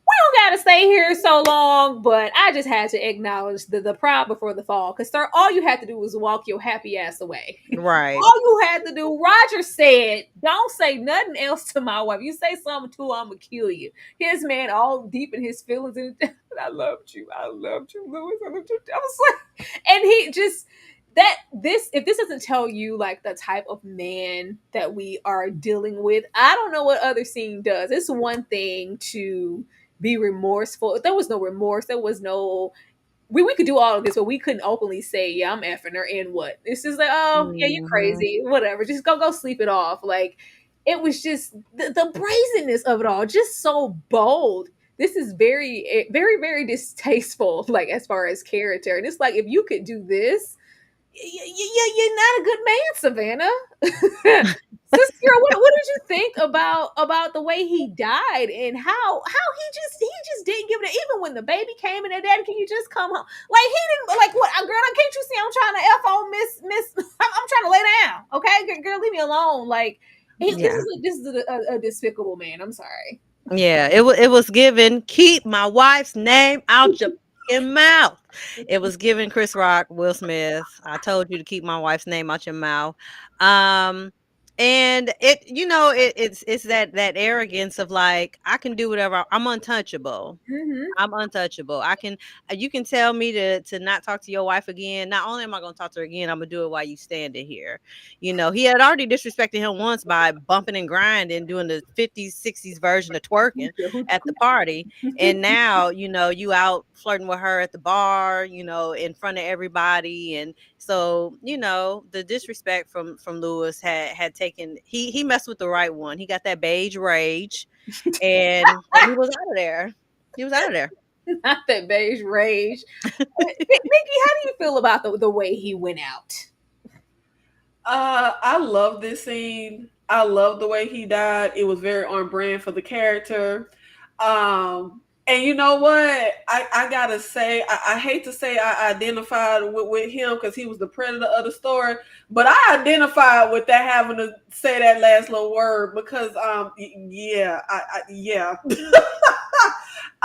We don't gotta stay here so long, but I just had to acknowledge the pride before the fall. Because sir, all you had to do was walk your happy ass away. Right. All you had to do, Roger said, don't say nothing else to my wife. You say something to her, I'm gonna kill you. His man all deep in his feelings and I loved you. I loved you, Louis. I loved you. I was like, and he just that this if this doesn't tell you like the type of man that we are dealing with, I don't know what other scene does. It's one thing to be remorseful. If there was no remorse, there was no we could do all of this, but we couldn't openly say, yeah, I'm effing her and what. It's just like, oh yeah, you're Mm-hmm. crazy. Whatever. Just go sleep it off. Like it was just the brazenness of it all, just so bold. This is very, very distasteful, like as far as character. And it's like if you could do this, you're not a good man, Savannah. Sister girl, what did you think about the way he died and how he just didn't give it even when the baby came and daddy, can you just come home? Like he didn't like what girl, can't you see I'm trying to F on Miss I'm trying to lay down. Okay, girl, leave me alone. Like Yeah. this is a despicable man. I'm sorry. Yeah, it was given, keep my wife's name out your fucking mouth. It was given Chris Rock, Will Smith. I told you to keep my wife's name out your mouth. Um, and it's that arrogance of like I can do whatever. I'm untouchable. Mm-hmm. I'm untouchable. I can you can tell me to not talk to your wife again. Not only am I gonna talk to her again, I'm gonna do it while you standing here. You know, he had already disrespected him once by bumping and grinding, doing the 50s, 60s version of twerking at the party. And now, you know, you out flirting with her at the bar, you know, in front of everybody. And so, you know, the disrespect from Lewis had taken he messed with the right one. He got that beige rage and he was out of there. He was out of there. Not that beige rage. Mickey, how do you feel about the way he went out? I love this scene. I love the way he died. It was very on brand for the character. And you know what? I gotta say, I hate to say I identified with him because he was the predator of the story, but I identified with that having to say that last little word because yeah.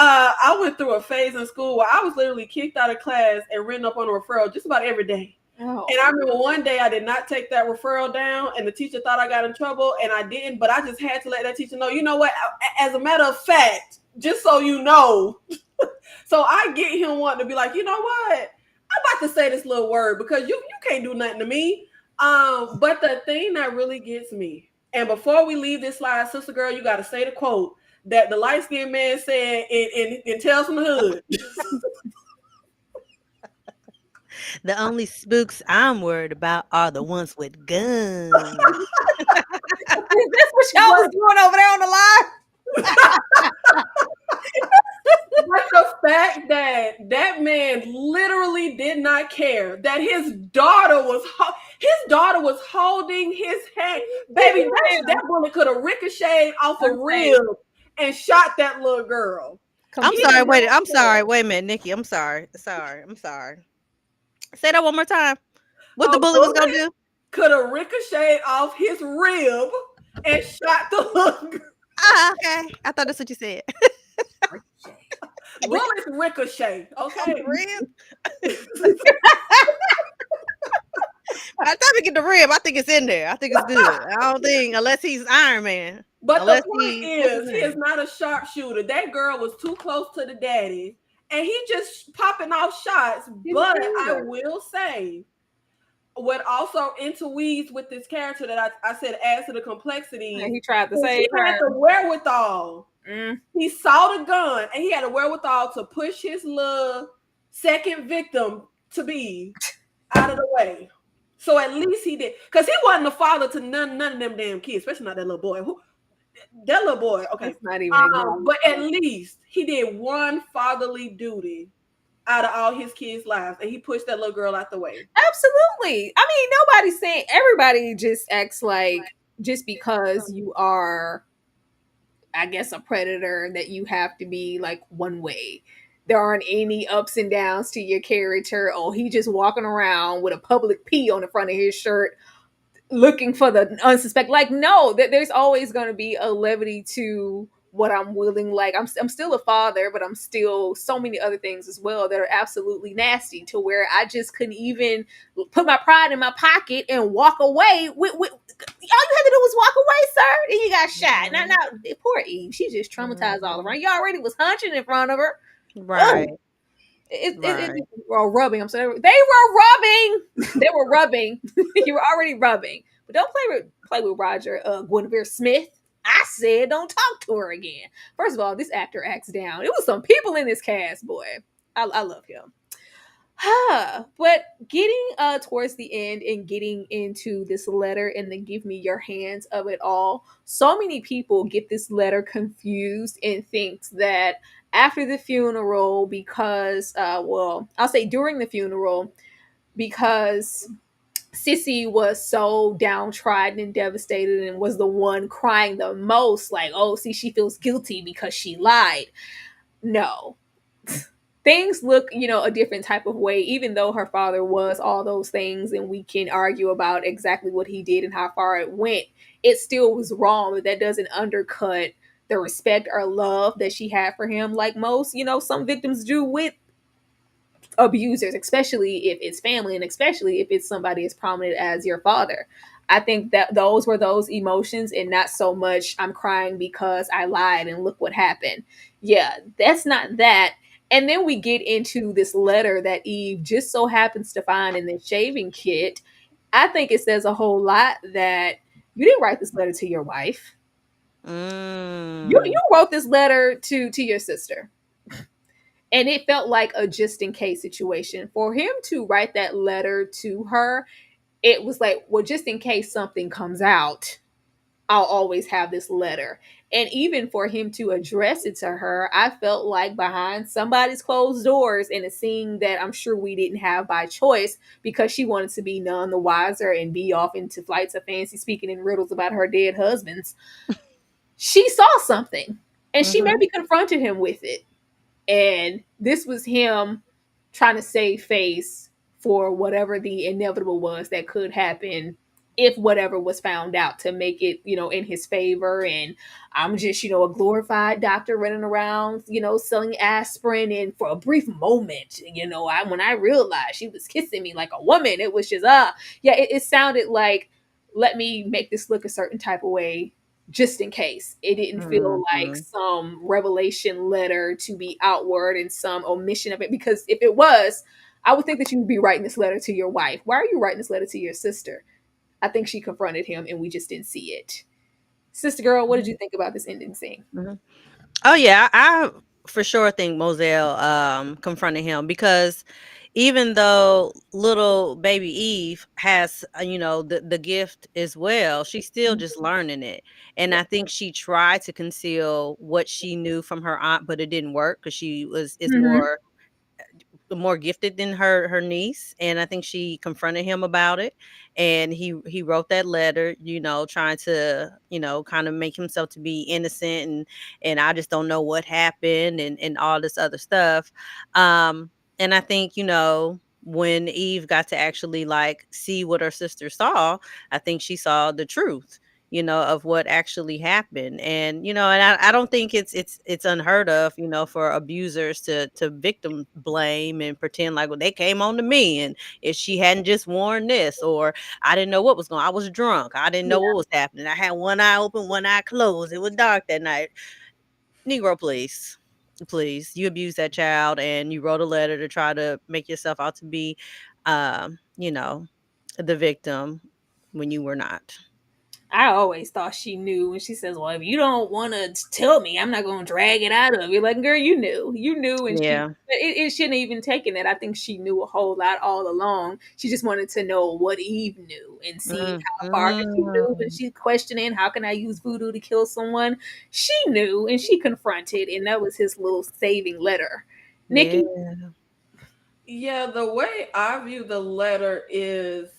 I went through a phase in school where I was literally kicked out of class and written up on a referral just about every day. Oh. And I remember one day I did not take that referral down, and the teacher thought I got in trouble, and I didn't. But I just had to let that teacher know, you know what? As a matter of fact, just so you know. So I get him wanting to be like, you know what? I'm about to say this little word because you can't do nothing to me. But the thing that really gets me, and before we leave this slide, sister girl, you got to say the quote that the light-skinned man said in Tales from the Hood. The only spooks I'm worried about are the ones with guns. That's what y'all was doing over there on the live. But the fact that man literally did not care that his daughter was holding his hand, baby. That bullet could have ricocheted off a rib and shot that little girl. I'm sorry. Wait a minute, Nikki. I'm sorry. Say that one more time. What the bullet was gonna do? Could have ricocheted off his rib and shot the little girl. Okay. I thought that's what you said. Bullets ricochet, okay? Rib. By the time we get the rib, I think it's in there. I think it's good. I don't think, unless he's Iron Man. But the point is, he is not a sharpshooter. That girl was too close to the daddy, and he just popping off shots. But I will say, what also interweaves with this character that I said adds to the complexity. And he tried to save her. He had the wherewithal. He saw the gun, and he had the wherewithal to push his little second victim to be out of the way. So at least he did, because he wasn't a father to none of them damn kids, especially not that little boy. That little boy, okay, it's not even. But at least he did one fatherly duty out of all his kids' lives, and he pushed that little girl out the way. Absolutely. I mean, nobody's saying, everybody just acts like just because you are, I guess, a predator, that you have to be like one way. There aren't any ups and downs to your character. Oh, he just walking around with a public P on the front of his shirt looking for the unsuspect. Like, no, there's always going to be a levity to what I'm willing. Like, I'm still a father, but I'm still so many other things as well that are absolutely nasty, to where I just couldn't even put my pride in my pocket and walk away with all you had to do was walk away, sir, and you got shot. Now, poor Eve, she's just traumatized all around. You already was hunching in front of her. Right. It were rubbing. I'm sorry. They were rubbing. They were rubbing. You were already rubbing. But don't play with Roger Guinevere Smith. I said don't talk to her again. First of all, this actor acts down. It was some people in this cast, boy. I love him. But getting towards the end and getting into this letter and the give me your hands of it all, so many people get this letter confused and thinks that after the funeral, because I'll say during the funeral, because Sissy was so downtrodden and devastated and was the one crying the most, like, oh, see, she feels guilty because she lied. No. Things look, a different type of way, even though her father was all those things, and we can argue about exactly what he did and how far it went. It still was wrong, but that doesn't undercut the respect or love that she had for him, like most, some victims do with abusers, especially if it's family, and especially if it's somebody as prominent as your father. I think that those were those emotions, and not so much I'm crying because I lied and look what happened. Yeah, that's not that. And then we get into this letter that Eve just so happens to find in the shaving kit. I think it says a whole lot that you didn't write this letter to your wife. You wrote this letter to your sister. And it felt like a just in case situation. For him to write that letter to her, it was like, well, just in case something comes out, I'll always have this letter. And even for him to address it to her, I felt like behind somebody's closed doors, in a scene that I'm sure we didn't have by choice, because she wanted to be none the wiser and be off into flights of fancy speaking in riddles about her dead husbands. She saw something, and she maybe confronted him with it. And this was him trying to save face for whatever the inevitable was that could happen if whatever was found out, to make it, in his favor. And I'm just, a glorified doctor running around, selling aspirin. And for a brief moment, when I realized she was kissing me like a woman, it was just, yeah, it sounded like, let me make this look a certain type of way just in case. It didn't feel like some revelation letter to be outward and some omission of it. Because if it was, I would think that you would be writing this letter to your wife. Why are you writing this letter to your sister? I think she confronted him and we just didn't see it. Sister girl, what did you think about this ending scene? Oh yeah, I for sure think Moselle confronted him, because even though little baby Eve has the gift as well, she's still just learning it. And I think she tried to conceal what she knew from her aunt, but it didn't work because she is Mhm. more gifted than her niece. And I think she confronted him about it, and he wrote that letter, trying to kind of make himself to be innocent, and I just don't know what happened, and all this other stuff. And I think when Eve got to actually like see what her sister saw, I think she saw the truth, of what actually happened. And and I don't think it's unheard of, for abusers to victim blame and pretend like, well, they came on to me, and if she hadn't just worn this, or I didn't know what was going, I was drunk, I didn't know what was happening, I had one eye open, one eye closed, it was dark that night. Negro, please, you abused that child, and you wrote a letter to try to make yourself out to be the victim when you were not. I always thought she knew when she says, well, if you don't want to tell me, I'm not going to drag it out of you. Like, girl, you knew. And Yeah. it shouldn't even taken it. I think she knew a whole lot all along. She just wanted to know what Eve knew and see how far she knew. And she's questioning, how can I use voodoo to kill someone? She knew and she confronted, and that was his little saving letter. Nikki? Yeah, the way I view the letter is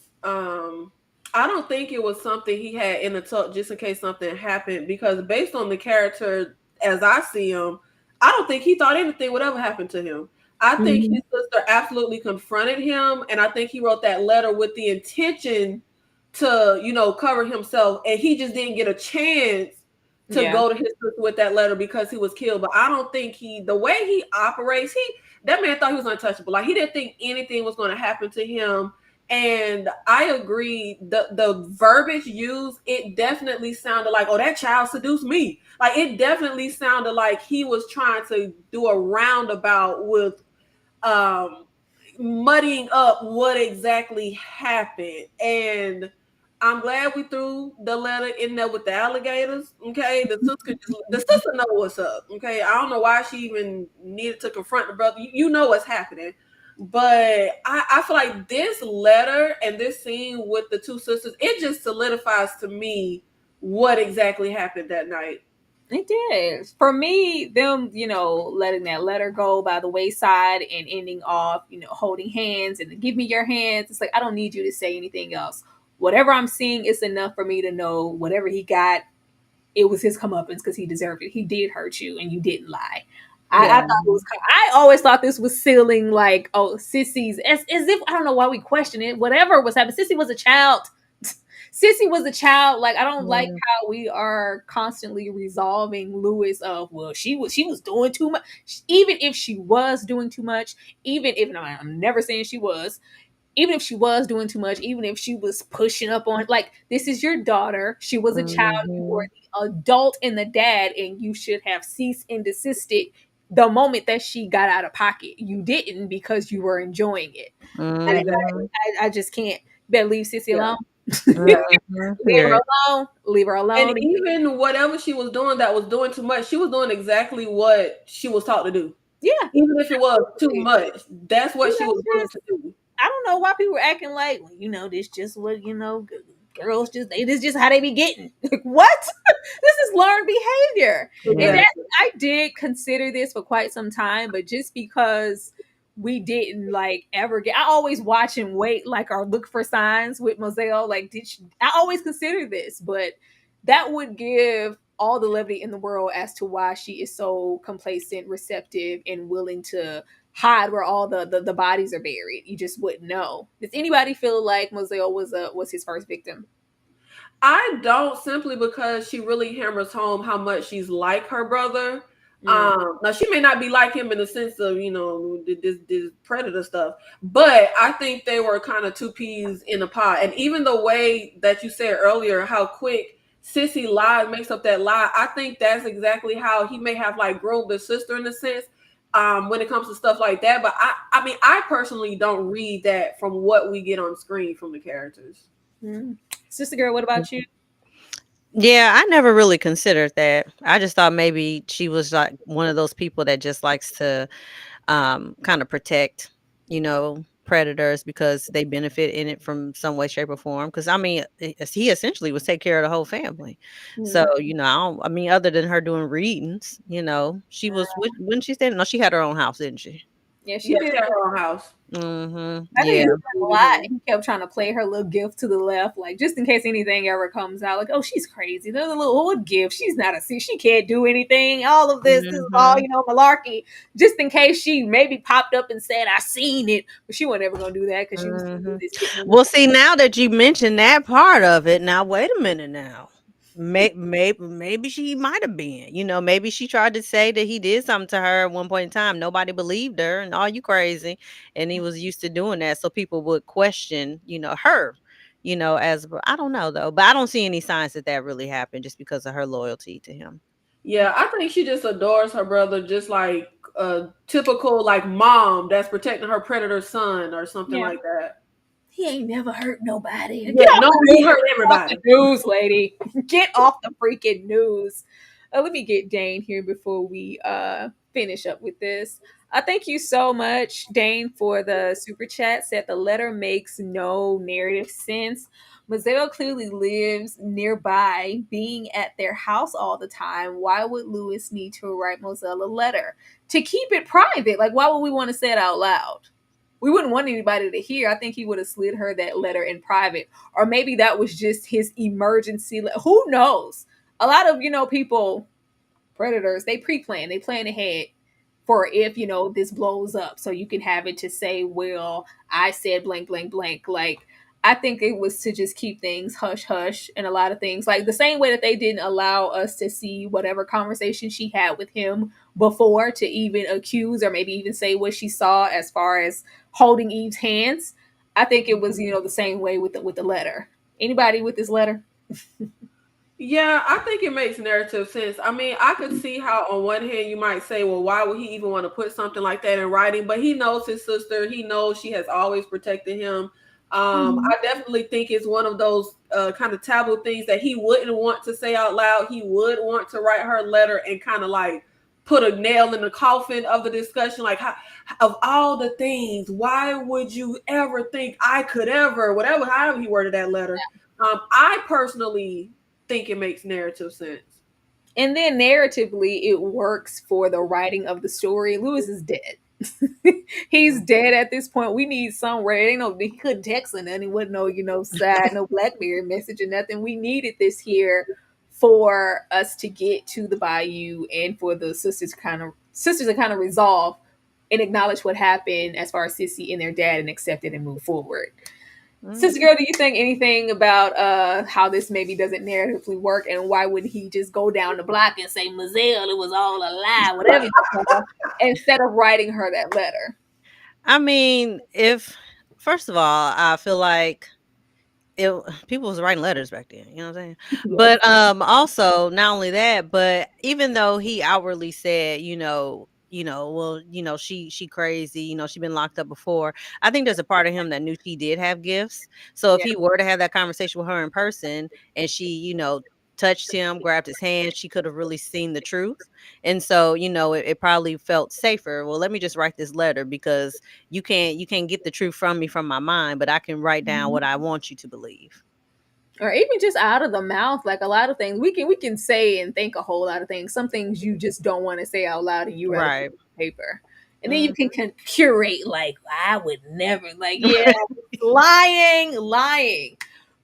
I don't think it was something he had in the tuck just in case something happened, because based on the character as I see him, I don't think he thought anything would ever happen to him. I think his sister absolutely confronted him, and I think he wrote that letter with the intention to, cover himself, and he just didn't get a chance to go to his sister with that letter because he was killed. But I don't think the way he operates, that man thought he was untouchable. Like, he didn't think anything was going to happen to him. And I agree, the verbiage used, it definitely sounded like, oh, that child seduced me. Like, it definitely sounded like he was trying to do a roundabout with muddying up what exactly happened. And I'm glad we threw the letter in there with the alligators. Okay, the sister know what's up. Okay, I don't know why she even needed to confront the brother. You know what's happening. But I feel like this letter and this scene with the two sisters, it just solidifies to me what exactly happened that night. It did. For me, them, letting that letter go by the wayside and ending off, holding hands and give me your hands. It's like, I don't need you to say anything else. Whatever I'm seeing is enough for me to know whatever he got, it was his comeuppance because he deserved it. He did hurt you and you didn't lie. I thought it was. I always thought this was sealing, like, oh, Sissy's, as if, I don't know why we question it. Whatever was happening, Sissy was a child. Sissy was a child. Like, I don't like how we are constantly resolving Lewis of, well, she was doing too much. Even if she was doing too much, even if, no, I'm never saying she was, even if she was doing too much, even if she was pushing up on, like, this is your daughter. She was a child. You were the adult and the dad, and you should have ceased and desisted the moment that she got out of pocket. You didn't, because you were enjoying it. I just can't. Better leave Sissy alone. Leave her alone. Leave her alone. And even whatever she was doing that was doing too much, she was doing exactly what she was taught to do. Yeah. Even if it was too much, that's what she was willing to do. I don't know why people were acting like, well, this just what, girls just, this is just how they be getting. Like, what? This is learned behavior. And I did consider this for quite some time, but just because we didn't like ever get, I always watch and wait, like, or look for signs with Moselle. Like, I always consider this, but that would give all the levity in the world as to why she is so complacent, receptive, and willing to hide where all the bodies are buried. You just wouldn't know. Does anybody feel like Moselle was his first victim? I don't, simply because she really hammers home how much she's like her brother. Now she may not be like him in the sense of, you know, this predator stuff, but I think they were kind of two peas in a pod. And even the way that you said earlier, how quick Sissy lies, makes up that lie, I think that's exactly how he may have like groomed his sister in a sense. When it comes to stuff like that, but I mean, I personally don't read that from what we get on screen from the characters. Sister girl, what about you? Yeah, I never really considered that. I just thought maybe she was like one of those people that just likes to kind of protect, predators because they benefit in it from some way, shape, or form. Because I mean, he essentially was take care of the whole family. So I mean, other than her doing readings, she was when she said no, she had her own house, didn't she? Yeah, she Yeah, did. she had her own house. Mm-hmm. I think Yeah. it's a lot. He kept trying to play her little gift to the left, like just in case anything ever comes out. Like, oh, she's crazy. There's a little what gift. She's not she can't do anything. All of this is all malarkey. Just in case she maybe popped up and said, "I seen it," but she wasn't ever gonna do that because she was gonna do this shit. Well, see, now that you mentioned that part of it, now wait a minute now. Maybe she might have been. Maybe she tried to say that he did something to her at one point in time. Nobody believed her, and all you crazy. And he was used to doing that, so people would question, her. As I don't know though, but I don't see any signs that that really happened just because of her loyalty to him. Yeah, I think she just adores her brother, just like a typical like mom that's protecting her predator son or something Yeah. like that. He ain't never hurt nobody. Yeah, no, he hurt everybody. Off the news, lady. Get off the freaking news. Let me get Dane here before we finish up with this. Thank you so much, Dane, for the super chat. Said the letter makes no narrative sense. Mazzeo clearly lives nearby, being at their house all the time. Why would Lewis need to write Moselle a letter? To keep it private. Like, why would we want to say it out loud? We wouldn't want anybody to hear. I think he would have slid her that letter in private. Or maybe that was just his emergency. Who knows? A lot of, people, predators, they pre-plan. They plan ahead for if, this blows up. So you can have it to say, well, I said blank, blank, blank. Like, I think it was to just keep things hush hush and a lot of things. Like the same way that they didn't allow us to see whatever conversation she had with him before to even accuse or maybe even say what she saw as far as holding Eve's hands. I think it was, the same way with the letter. Anybody with this letter? Yeah, I think it makes narrative sense. I mean, I could see how on one hand you might say, well, why would he even want to put something like that in writing? But he knows his sister. He knows she has always protected him. I definitely think it's one of those kind of taboo things that he wouldn't want to say out loud. He would want to write her letter and kind of like put a nail in the coffin of the discussion. Like, of all the things, why would you ever think I could ever, whatever, however he worded that letter. I personally think it makes narrative sense. And then narratively, it works for the writing of the story. Lewis is dead. He's dead at this point. We need somewhere. Ain't no, he couldn't text or nothing. He wouldn't know, side, no BlackBerry message or nothing. We needed this here for us to get to the Bayou and for the sisters to kind of resolve and acknowledge what happened as far as Sissy and their dad and accept it and move forward. Sister girl, do you think anything about how this maybe doesn't narratively work, and why wouldn't he just go down the block and say, Mazzelle, it was all a lie, whatever, instead of writing her that letter? I mean, first of all, I feel like people was writing letters back then, you know what I'm saying? But also not only that, but even though he outwardly said, well, she crazy, she been locked up before. I think there's a part of him that knew she did have gifts. So if he were to have that conversation with her in person and she, touched him, grabbed his hand, she could have really seen the truth. And so, it probably felt safer. Well, let me just write this letter because you can't get the truth from me from my mind, but I can write down what I want you to believe. Or even just out of the mouth, like a lot of things we can say and think a whole lot of things. Some things you just don't want to say out loud and you rather put it on paper. And then you can curate, like, I would never, like, lying.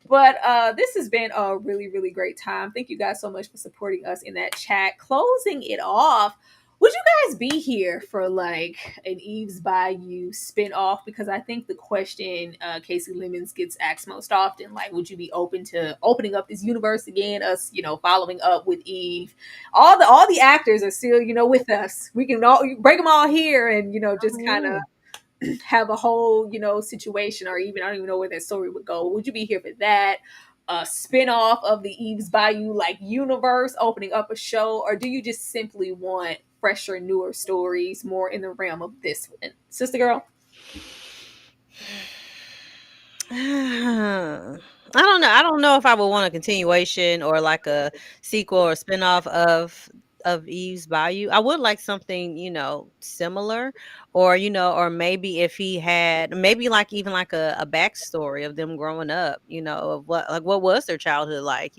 But this has been a really, really great time. Thank you guys so much for supporting us in that chat. Closing it off, Would you guys be here for like an Eve's Bayou spinoff? Because I think the question Kasi Lemmons gets asked most often, like, would you be open to opening up this universe again? Us, following up with Eve. All the actors are still, with us. We can all break them all here, and just kind of have a whole, situation, or even I don't even know where that story would go. Would you be here for that? A spin-off of the Eve's Bayou like universe, opening up a show, or do you just simply want fresher, newer stories, more in the realm of this one? Sister girl? I don't know. I don't know if I would want a continuation or like a sequel or spinoff of Eve's Bayou. I would like something, similar, or or maybe if he had maybe like even like a backstory of them growing up, of what was their childhood like,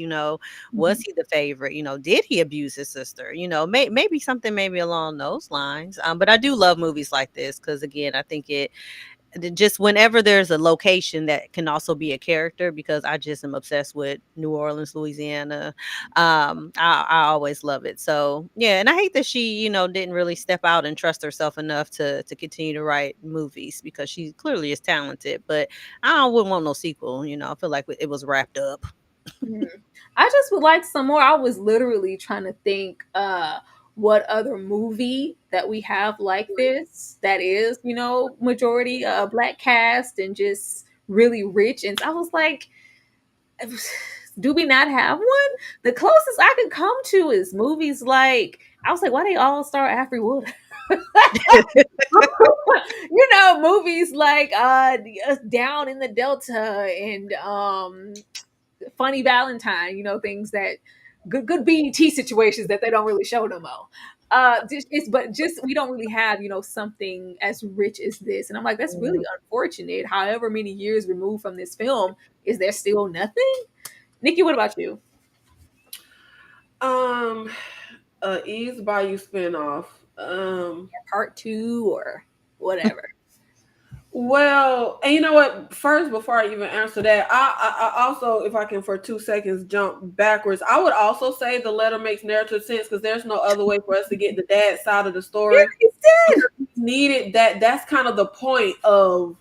was he the favorite, did he abuse his sister, maybe something maybe along those lines. But I do love movies like this because again, I think just whenever there's a location that can also be a character, because I just am obsessed with New Orleans, Louisiana. I always love it. So yeah, and I hate that she, didn't really step out and trust herself enough to continue to write movies, because she clearly is talented. But I wouldn't want no sequel. I feel like it was wrapped up. I just would like some more. I was literally trying to think what other movie that we have like this that is, majority black cast and just really rich. And I was like, do we not have one? The closest I could come to is movies like, I was like, why they all star Afri Wood? Movies like Down in the Delta and Funny Valentine, things that good BET situations that they don't really show no more. Just we don't really have, something as rich as this. And I'm like, that's really unfortunate. However many years removed from this film, is there still nothing? Nikki, what about you? Eve's Bayou spinoff. Part 2 or whatever. Well, and you know what? First, before I even answer that, I also, if I can for 2 seconds jump backwards, I would also say the letter makes narrative sense because there's no other way for us to get the dad side of the story. Yeah, needed that. That's kind of the point of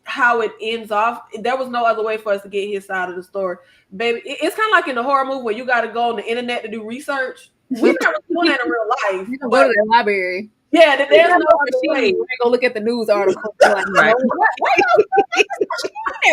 how it ends off. There was no other way for us to get his side of the story, baby. It's kind of like in the horror movie where you got to go on the internet to do research. We never doing that in real life. You can go to the library. Yeah, there's no other way. You go look at the news article. Like, Right.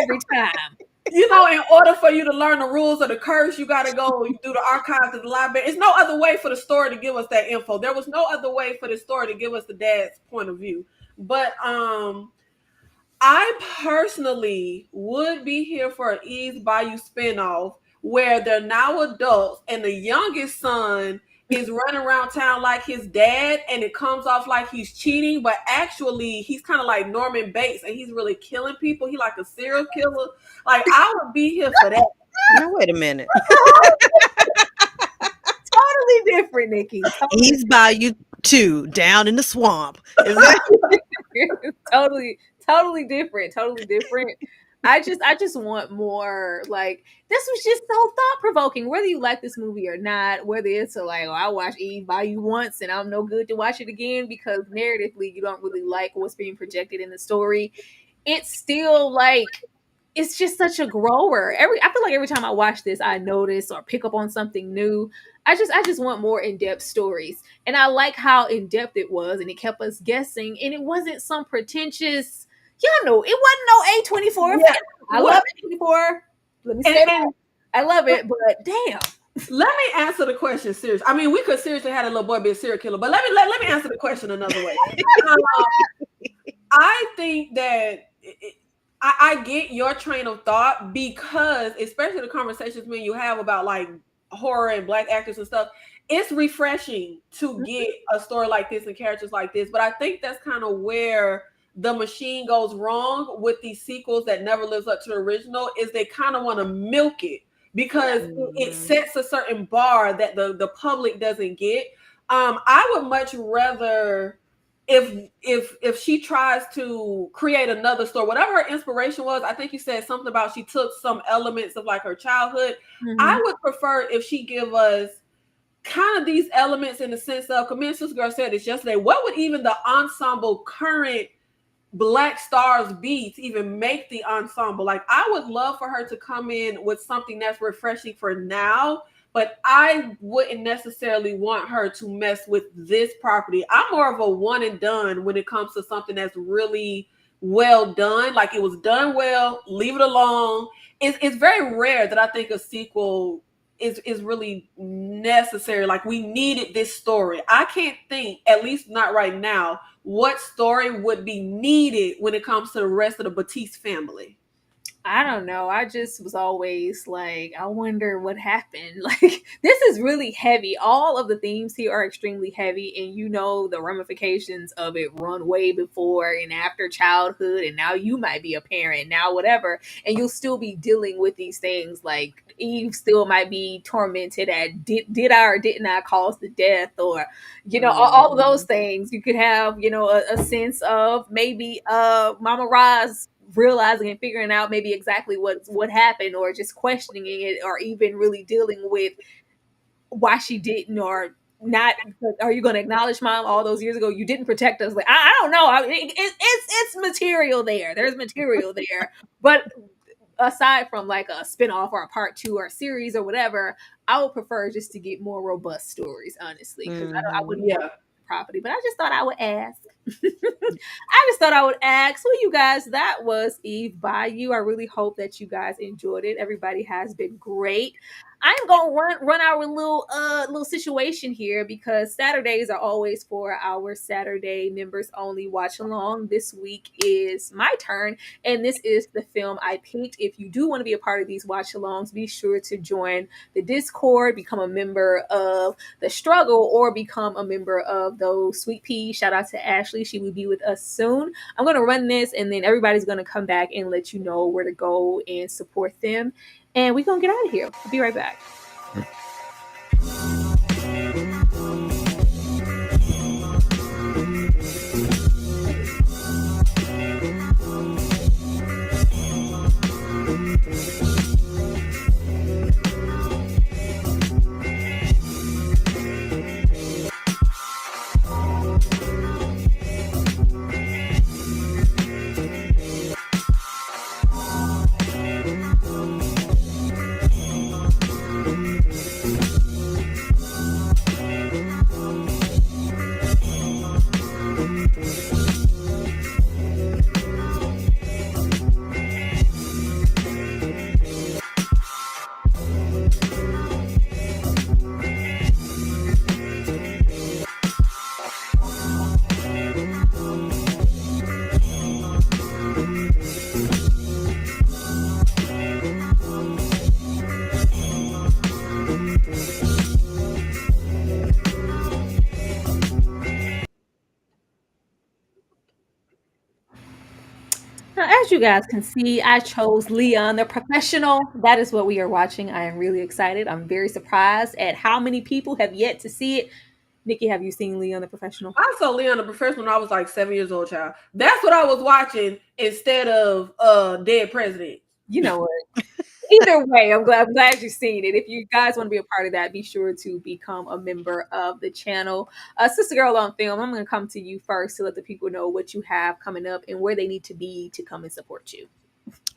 Every time. In order for you to learn the rules of the curse, you got to go through the archives of the library. It's no other way for the story to give us that info. There was no other way for the story to give us the dad's point of view. But I personally would be here for an Eve's Bayou spinoff where they're now adults and the youngest son is running around town like his dad, and it comes off like he's cheating, but actually he's kind of like Norman Bates and he's really killing people. He like a serial killer. Like, I would be here for that. Now wait a minute. Totally different, Nikki. Eve's Bayou 2, Down in the Swamp. Is totally different. Totally different. I just want more. Like, this was just so thought provoking. Whether you like this movie or not, whether it's like, I watched Eve Bayou once and I'm no good to watch it again because narratively you don't really like what's being projected in the story. It's still like, it's just such a grower. I feel like every time I watch this, I notice or pick up on something new. I just want more in-depth stories. And I like how in-depth it was, and it kept us guessing, and it wasn't some pretentious, it wasn't no A24. Yeah. I love A24. Let me say that. I love it, but damn. Let me answer the question seriously. I mean, we could seriously have a little boy be a serial killer, but let me answer the question another way. I think that I get your train of thought because, especially the conversations when you have about like horror and black actors and stuff, it's refreshing to get a story like this and characters like this. But I think that's kind of where the machine goes wrong with these sequels that never lives up to the original, is they kind of want to milk it because it sets a certain bar that the public doesn't get. I would much rather if she tries to create another story, whatever her inspiration was. I think you said something about she took some elements of like her childhood. I would prefer if she give us kind of these elements in the sense of, me and Sister Girl said this yesterday, what would even the ensemble current Black stars be to even make the ensemble? Like, I would love for her to come in with something that's refreshing for now, but I wouldn't necessarily want her to mess with this property. I'm more of a one and done when it comes to something that's really well done. Like, it was done well, leave it alone. It's very rare that I think a sequel is really necessary. Like, we needed this story. I can't think, at least not right now, what story would be needed when it comes to the rest of the Batiste family. I don't know. I just was always like, I wonder what happened. Like, this is really heavy. All of the themes here are extremely heavy, and you know the ramifications of it run way before and after childhood, and now you might be a parent, now whatever, and you'll still be dealing with these things. Like, Eve still might be tormented at did I or didn't I cause the death, or all of those things. You could have a sense of maybe Mama Ra's realizing and figuring out maybe exactly what happened, or just questioning it, or even really dealing with why she didn't, or not. Are you going to acknowledge, Mom, all those years ago you didn't protect us? Like, I don't know. It's material there. There's material there, but aside from like a spinoff or a part 2 or a series or whatever, I would prefer just to get more robust stories, honestly, because I wouldn't want property. But I just thought I would ask. Well, you guys, that was Eve Bayou. I really hope that you guys enjoyed it. Everybody has been great. I'm gonna run our little situation here, because Saturdays are always for our Saturday members only watch along. This week is my turn, and this is the film I picked. If you do want to be a part of these watch alongs, be sure to join the Discord, become a member of the Struggle, or become a member of those Sweet Peas. Shout out to Ashley; she will be with us soon. I'm gonna run this, and then everybody's gonna come back and let you know where to go and support them. And we're going to get out of here. I'll be right back. Now, as you guys can see, I chose Leon the Professional. That is what we are watching. I am really excited. I'm very surprised at how many people have yet to see it. Nikki, have you seen Leon the Professional? I saw Leon the Professional when I was like 7 years old, child. That's what I was watching instead of Dead President. You know what? Either way, I'm glad you've seen it. If you guys want to be a part of that, be sure to become a member of the channel. Sister Girl on Film, I'm going to come to you first to let the people know what you have coming up and where they need to be to come and support you.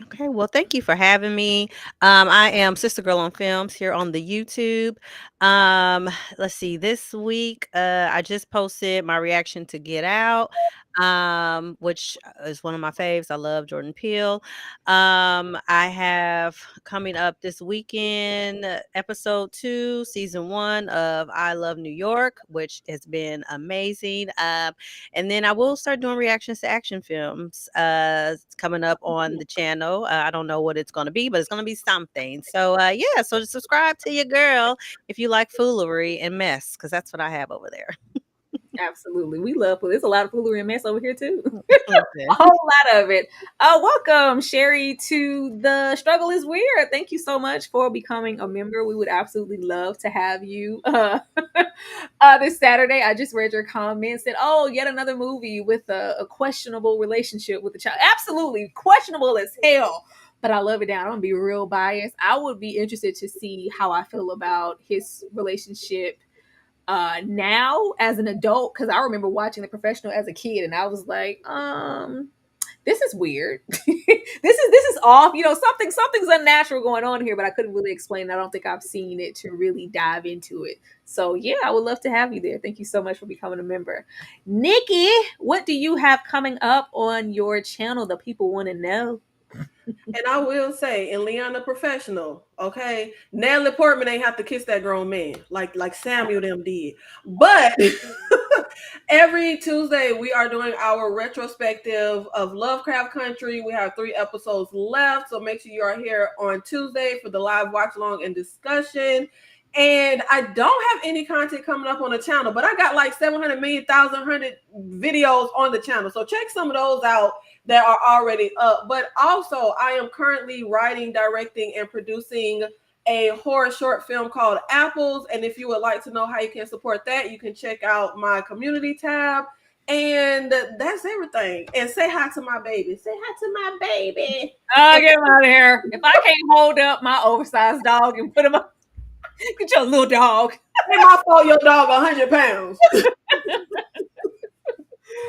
Okay, well, thank you for having me. I am Sister Girl on Films here on the YouTube. Let's see, this week I just posted my reaction to Get Out, which is one of my faves. I love Jordan Peele. I have coming up this weekend episode 2, season 1 of I Love New York, which has been amazing. And then I will start doing reactions to action films. It's coming up on the channel. I don't know what it's going to be, but it's going to be something. So yeah, so subscribe to your girl if you like foolery and mess, because that's what I have over there. Absolutely. We love food. There's a lot of foolery and mess over here too. A whole lot of it. Welcome, Sherry, to The Struggle is Weird. Thank you so much for becoming a member. We would absolutely love to have you this Saturday. I just read your comments and yet another movie with a questionable relationship with the child. Absolutely questionable as hell. But I love it down. I'm gonna be real biased. I would be interested to see how I feel about his relationship now as an adult, because I remember watching The Professional as a kid, and I was like, this is weird. this is off. You know, something's unnatural going on here, but I couldn't really explain. I don't think I've seen it to really dive into it. So yeah, I would love to have you there. Thank you so much for becoming a member. Nikki, what do you have coming up on your channel that people want to know? And I will say, in Leon the Professional, okay, Natalie Portman ain't have to kiss that grown man like Samuel them did. But every Tuesday we are doing our retrospective of Lovecraft Country. We have 3 episodes left, so make sure you are here on Tuesday for the live watch along and discussion. And I don't have any content coming up on the channel, but I got like 700 million, 1,100 videos on the channel. So check some of those out that are already up. But also, I am currently writing, directing, and producing a horror short film called Apples. And if you would like to know how you can support that, you can check out my community tab. And that's everything. And say hi to my baby. Say hi to my baby. Oh, get him out of here. If I can't hold up my oversized dog and put him up, get your little dog. Ain't my fault your dog 100 pounds.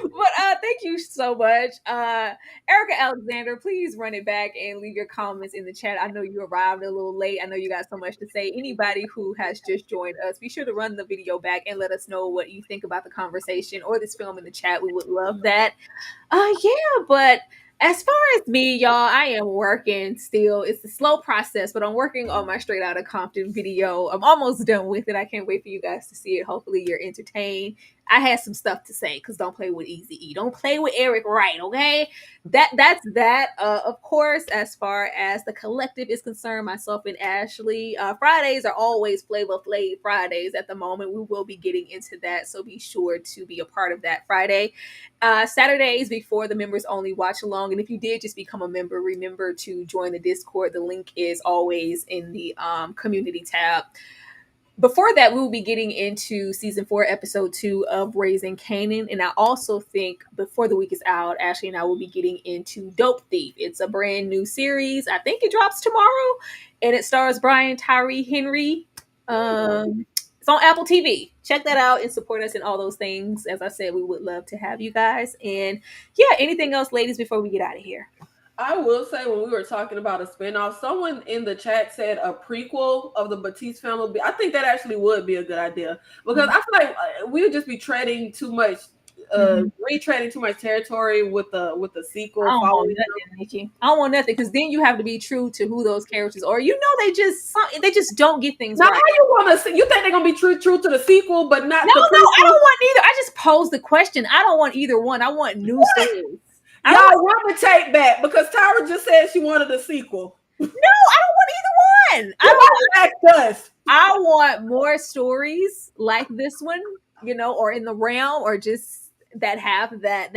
But thank you so much. Erica Alexander, please run it back and leave your comments in the chat. I know you arrived a little late. I know you got so much to say. Anybody who has just joined us, be sure to run the video back and let us know what you think about the conversation or this film in the chat. We would love that. Yeah, but as far as me, y'all, I am working still. It's a slow process, but I'm working on my Straight Outta Compton video. I'm almost done with it. I can't wait for you guys to see it. Hopefully you're entertained. I had some stuff to say because don't play with Eazy-E. Don't play with Eric Wright, okay? That's that. Of course, as far as the collective is concerned, myself and Ashley, Fridays are always Flavor Flav Fridays at the moment. We will be getting into that, so be sure to be a part of that Friday. Saturdays before the members only watch along. And if you did just become a member, remember to join the Discord. The link is always in the community tab. Before that, we will be getting into season 4, episode 2 of Raising Kanan. And I also think before the week is out, Ashley and I will be getting into Dope Thief. It's a brand new series. I think it drops tomorrow. And it stars Brian Tyree Henry. It's on Apple TV. Check that out and support us in all those things. As I said, we would love to have you guys. And yeah, anything else, ladies, before we get out of here? I will say, when we were talking about a spinoff, someone in the chat said a prequel of the Batiste family. I think that actually would be a good idea, because I feel like we would just be treading too much, retreading too much territory with the sequel. I don't want nothing, Nikki. I don't want nothing, because then you have to be true to who those characters are. You know, they just don't get things now, right. How you want to? You think they're gonna be true to the sequel, but not? No, I don't want neither. I just posed the question. I don't want either one. I want new stories. Y'all want to take back, because Tyra just said she wanted a sequel. No, I don't want either one. I want more stories like this one, you know, or in the realm, or just that have that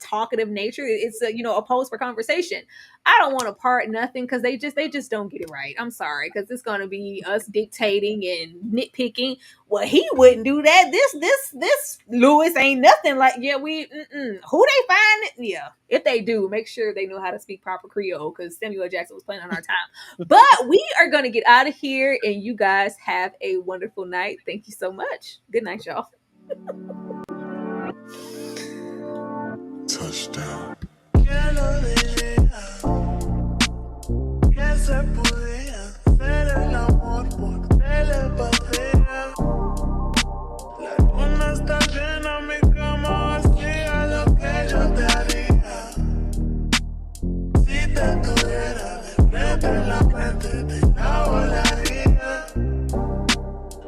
talkative nature. It's a pose for conversation. I don't want to part nothing, because they just don't get it right. I'm sorry, because it's gonna be us dictating and nitpicking. Well, he wouldn't do that. This Lewis ain't nothing like. Yeah, who they find it? Yeah, if they do, make sure they know how to speak proper Creole, because Samuel Jackson was playing on our time. But we are gonna get out of here, and you guys have a wonderful night. Thank you so much. Good night, y'all. Touchdown. Que se podía hacer el amor por telepatía. La luna está llena, mi cama vacía, lo que yo te haría. Si te tuviera de frente en la mente, te la volaría.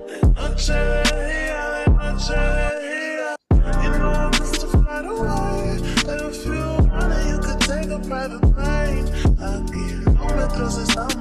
De noche, de día, de noche, de día. You know I'm just to fly away. And if you want it, you could take a private plane. A kilómetros estamos.